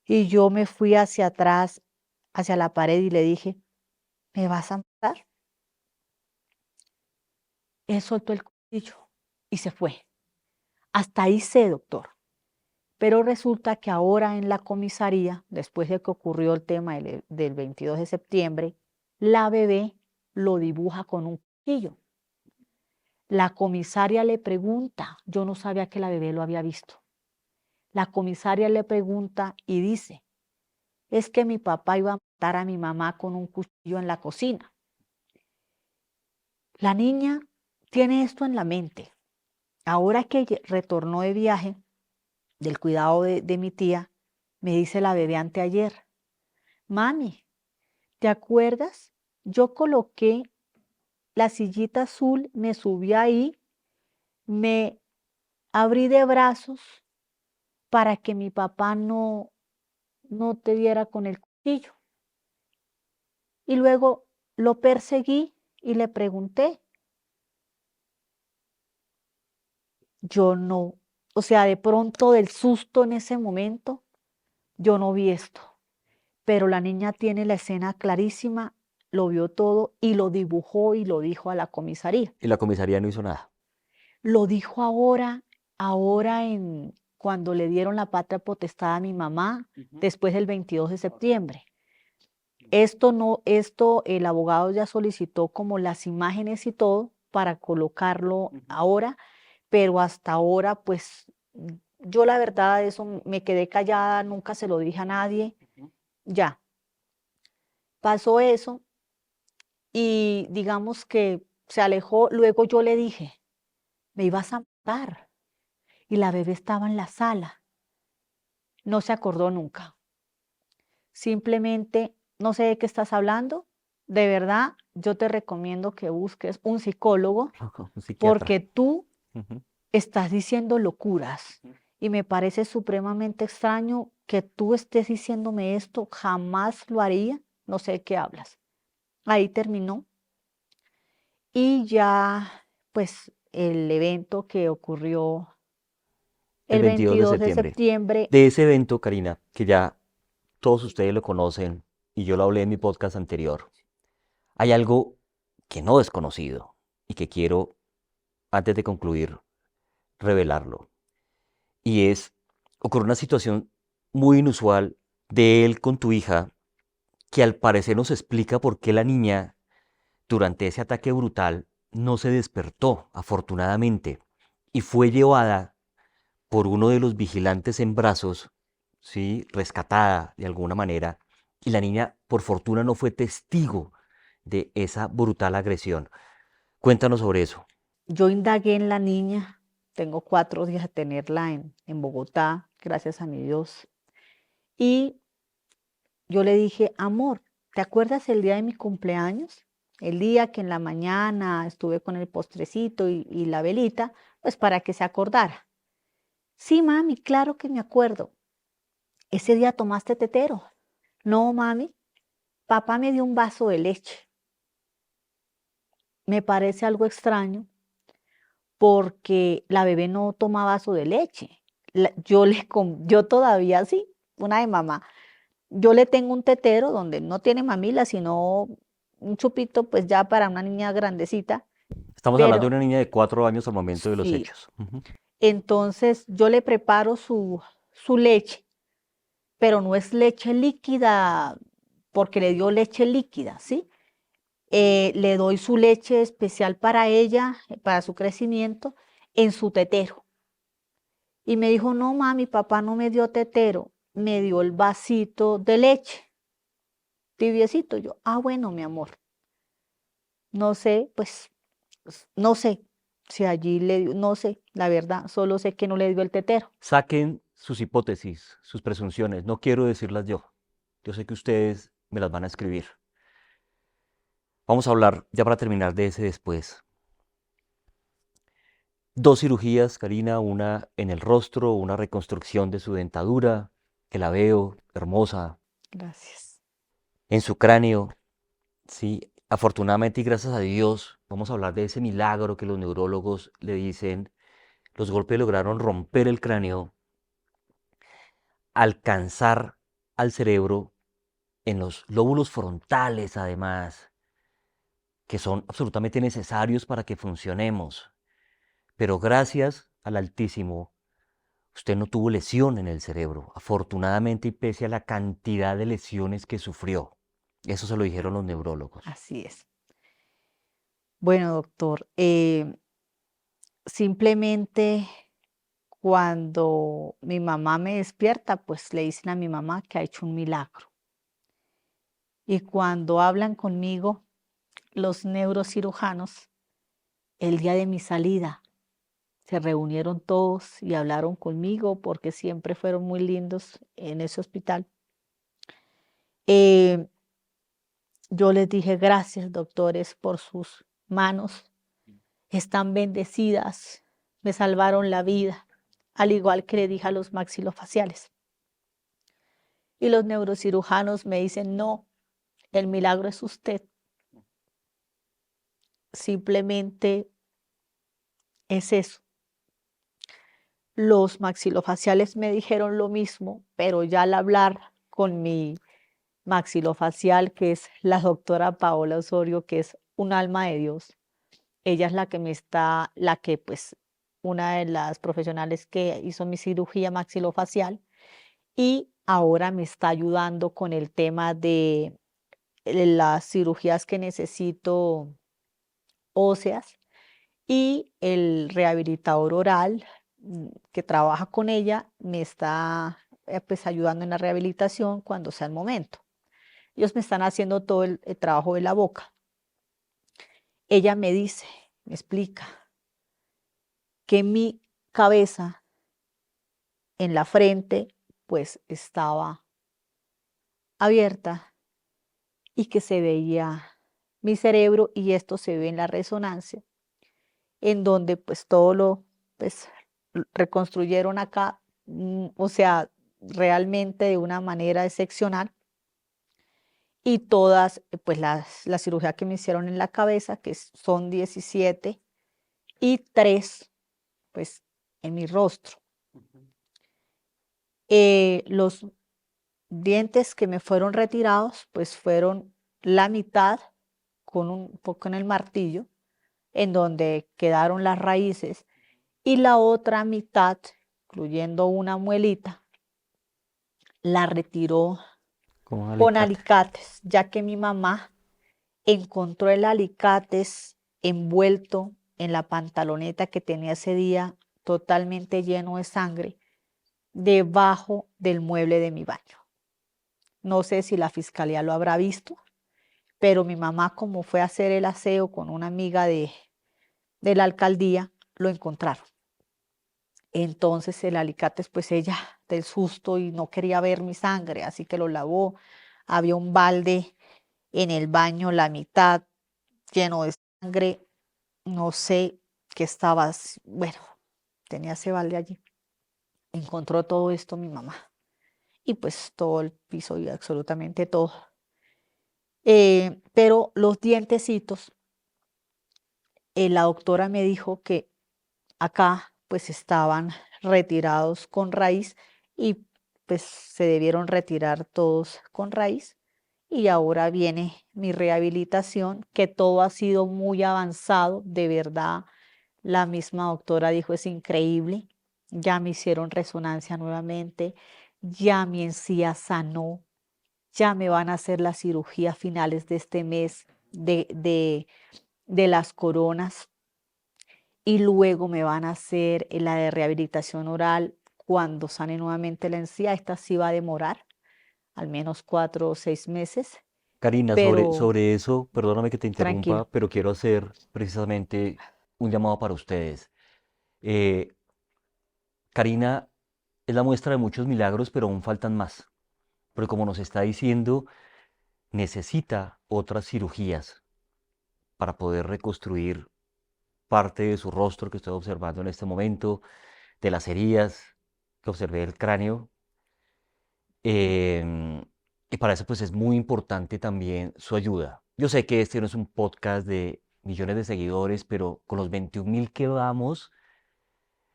y yo me fui hacia atrás, hacia la pared y le dije, ¿me vas a matar? Él soltó el cuchillo y se fue. Hasta ahí sé, doctor. Pero resulta que ahora en la comisaría, después de que ocurrió el tema del 22 de septiembre, la bebé lo dibuja con un cuchillo. La comisaria le pregunta, yo no sabía que la bebé lo había visto. La comisaria le pregunta y dice, es que mi papá iba a matar a mi mamá con un cuchillo en la cocina. La niña tiene esto en la mente. Ahora que retornó de viaje, del cuidado de mi tía, me dice la bebé anteayer, mami, ¿te acuerdas? Yo coloqué la sillita azul, me subí ahí, me abrí de brazos para que mi papá no te diera con el cuchillo. Y luego lo perseguí y le pregunté. Yo no, o sea, de pronto del susto en ese momento, yo no vi esto. Pero la niña tiene la escena clarísima, lo vio todo y lo dibujó y lo dijo a la comisaría. Y la comisaría no hizo nada. Lo dijo ahora cuando le dieron la patria potestad a mi mamá, Ujú. después del 22 de septiembre. Esto no, esto el abogado ya solicitó como las imágenes y todo para colocarlo Ujú. ahora, pero hasta ahora, pues yo la verdad, eso me quedé callada, nunca se lo dije a nadie. Ujú. Ya, pasó eso y digamos que se alejó. Luego yo le dije, me ibas a matar. Y la bebé estaba en la sala. No se acordó nunca. Simplemente, no sé de qué estás hablando. De verdad, yo te recomiendo que busques un psicólogo Un psiquiatra. porque tú Ujú. estás diciendo locuras. Ujú. Y me parece supremamente extraño que tú estés diciéndome esto. Jamás lo haría. No sé de qué hablas. Ahí terminó. Y ya, pues, el evento que ocurrió El el 22 de 22 de septiembre. septiembre, De ese evento, Karina, que ya todos ustedes lo conocen y yo lo hablé en mi podcast anterior, hay algo que no es conocido y que quiero, antes de concluir, revelarlo. Y es, ocurrió una situación muy inusual de él con tu hija que al parecer nos explica por qué la niña durante ese ataque brutal no se despertó, afortunadamente, y fue llevada por uno de los vigilantes en brazos, ¿sí? Rescatada de alguna manera, y la niña, por fortuna, no fue testigo de esa brutal agresión. Cuéntanos sobre eso. Yo indagué en la niña, tengo 4 días de tenerla en Bogotá, gracias a mi Dios, y yo le dije, amor, ¿te acuerdas el día de mi cumpleaños? El día que en la mañana estuve con el postrecito y la velita, pues para que se acordara. Sí, mami, claro que me acuerdo. Ese día tomaste tetero. No, mami, papá me dio un vaso de leche. Me parece algo extraño porque la bebé no toma vaso de leche. Yo todavía sí, una de mamá. Yo le tengo un tetero donde no tiene mamila, sino un chupito, pues ya para una niña grandecita, Estamos hablando de pero una niña de 4 años al momento de los sí. hechos. Ujú. Entonces yo le preparo su leche, pero no es leche líquida porque le dio leche líquida, ¿sí? Le doy su leche especial para ella, para su crecimiento, en su tetero. Y me dijo, no, mami, papá no me dio tetero, me dio el vasito de leche, tibiecito. Yo, bueno, mi amor, no sé, no sé si allí le dio, no sé, la verdad, solo sé que no le dio el tetero. Saquen sus hipótesis, sus presunciones. No quiero decirlas yo. Yo sé que ustedes me las van a escribir. Vamos a hablar, ya para terminar, de ese después. 2 cirugías, Karina, una en el rostro, una reconstrucción de su dentadura, que la veo hermosa, Gracias. en su cráneo, sí. Afortunadamente y gracias a Dios, vamos a hablar de ese milagro que los neurólogos le dicen, los golpes lograron romper el cráneo, alcanzar al cerebro en los lóbulos frontales, además, que son absolutamente necesarios para que funcionemos. Pero gracias al Altísimo, usted no tuvo lesión en el cerebro, afortunadamente y pese a la cantidad de lesiones que sufrió. Eso se lo dijeron los neurólogos. Así es. Bueno, doctor, simplemente cuando mi mamá me despierta, pues le dicen a mi mamá que ha hecho un milagro. Y cuando hablan conmigo los neurocirujanos, el día de mi salida, se reunieron todos y hablaron conmigo porque siempre fueron muy lindos en ese hospital. Eh, yo les dije, gracias, doctores, por sus manos. Están bendecidas, me salvaron la vida, al igual que le dije a los maxilofaciales. Y los neurocirujanos me dicen, no, el milagro es usted. Simplemente es eso. Los maxilofaciales me dijeron lo mismo, pero ya al hablar con mi maxilofacial, que es la doctora Paola Osorio, que es un alma de Dios, ella es la que pues, una de las profesionales que hizo mi cirugía maxilofacial y ahora me está ayudando con el tema de las cirugías que necesito óseas y el rehabilitador oral que trabaja con ella me está pues ayudando en la rehabilitación cuando sea el momento. Ellos me están haciendo todo el trabajo de la boca. Ella me dice, me explica que mi cabeza en la frente pues estaba abierta y que se veía mi cerebro y esto se ve en la resonancia, en donde pues todo lo pues reconstruyeron acá, o sea, realmente de una manera excepcional y todas pues la cirugía que me hicieron en la cabeza, que son 17 y 3 pues en mi rostro. Los dientes que me fueron retirados pues fueron la mitad con un poco en el martillo, en donde quedaron las raíces, y la otra mitad, incluyendo una muelita, la retiró con un con alicate. alicates, ya que mi mamá encontró el alicates envuelto en la pantaloneta que tenía ese día totalmente lleno de sangre debajo del mueble de mi baño. No sé si la fiscalía lo habrá visto, pero mi mamá, como fue a hacer el aseo con una amiga de la alcaldía, lo encontraron. Entonces el alicate, pues ella del susto y no quería ver mi sangre, así que lo lavó. Había un balde en el baño, la mitad lleno de sangre. No sé qué estaba, bueno, tenía ese balde allí. Encontró todo esto mi mamá y pues todo el piso y absolutamente todo. Pero los dientecitos, la doctora me dijo que acá pues estaban retirados con raíz y pues se debieron retirar todos con raíz. Y ahora viene mi rehabilitación, que todo ha sido muy avanzado, de verdad. La misma doctora dijo, es increíble. Ya me hicieron resonancia nuevamente, ya mi encía sanó, ya me van a hacer la cirugía a finales de este mes de las coronas y luego me van a hacer la de rehabilitación oral cuando sane nuevamente la encía. Esta sí va a demorar al menos 4 o 6 meses, Karina, pero sobre eso, perdóname que te tranquilo. interrumpa, pero quiero hacer precisamente un llamado para ustedes. Eh, Karina es la muestra de muchos milagros, pero aún faltan más. Porque como nos está diciendo, necesita otras cirugías para poder reconstruir parte de su rostro que estoy observando en este momento, de las heridas que observé del cráneo. Em, y para eso pues es muy importante también su ayuda. Yo sé que este no es un podcast de millones de seguidores, pero con los 21.000 que vamos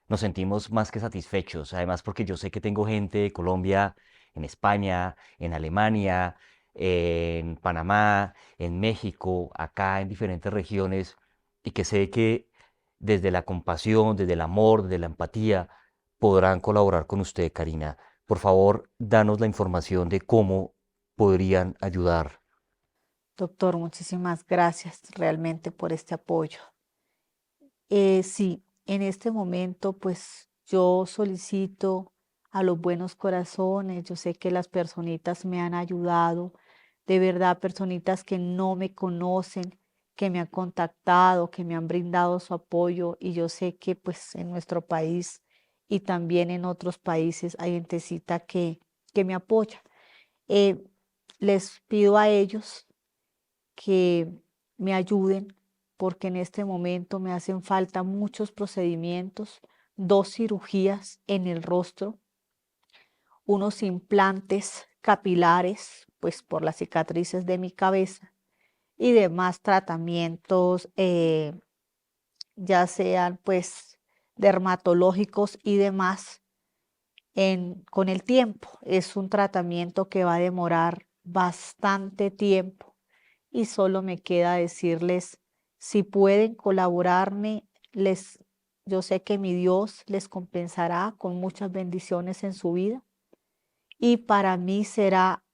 nos sentimos más que satisfechos. Además porque yo sé que tengo gente de Colombia, en España, en Alemania, en Panamá, en México, acá en diferentes regiones, y que sé que desde la compasión, desde el amor, desde la empatía, podrán colaborar con usted, Karina. Por favor, danos la información de cómo podrían ayudar. Doctor, muchísimas gracias realmente por este apoyo. Sí, en este momento pues yo solicito a los buenos corazones, yo sé que las personitas me han ayudado, de verdad, personitas que no me conocen, que me han contactado, que me han brindado su apoyo y yo sé que pues en nuestro país y también en otros países hay gentecita que me apoya. Eh, Les pido a ellos que me ayuden porque en este momento me hacen falta muchos procedimientos, 2 cirugías en el rostro, unos implantes capilares, pues por las cicatrices de mi cabeza y demás tratamientos, ya sean pues dermatológicos y demás, con el tiempo. Es un tratamiento que va a demorar bastante tiempo y solo me queda decirles, si pueden colaborarme, yo sé que mi Dios les compensará con muchas bendiciones en su vida y para mí será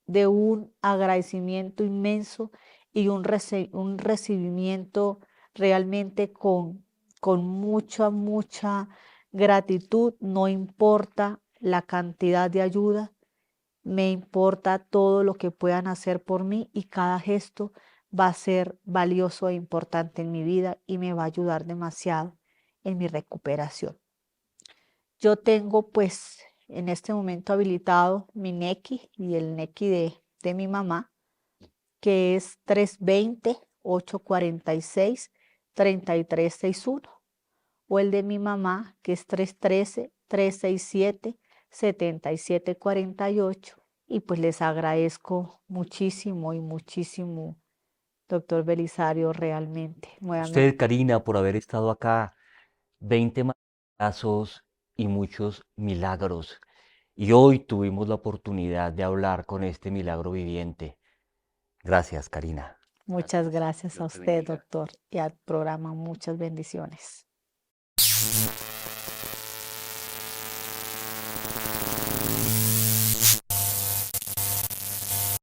de un agradecimiento inmenso y un recibimiento realmente con mucha, mucha gratitud. No importa la cantidad de ayuda, me importa todo lo que puedan hacer por mí y cada gesto va a ser valioso e importante en mi vida y me va a ayudar demasiado en mi recuperación. Yo tengo pues en este momento habilitado mi NECI y el NECI de mi mamá, que es 320-846-3361, o el de mi mamá, que es 313-367-7748. Y pues les agradezco muchísimo y muchísimo, doctor Belisario, realmente, nuevamente. Usted, Karina, por haber estado acá, 20 casos y muchos milagros. Y hoy tuvimos la oportunidad de hablar con este milagro viviente. Gracias, Karina. Muchas gracias a usted, doctor, y al programa. Muchas bendiciones.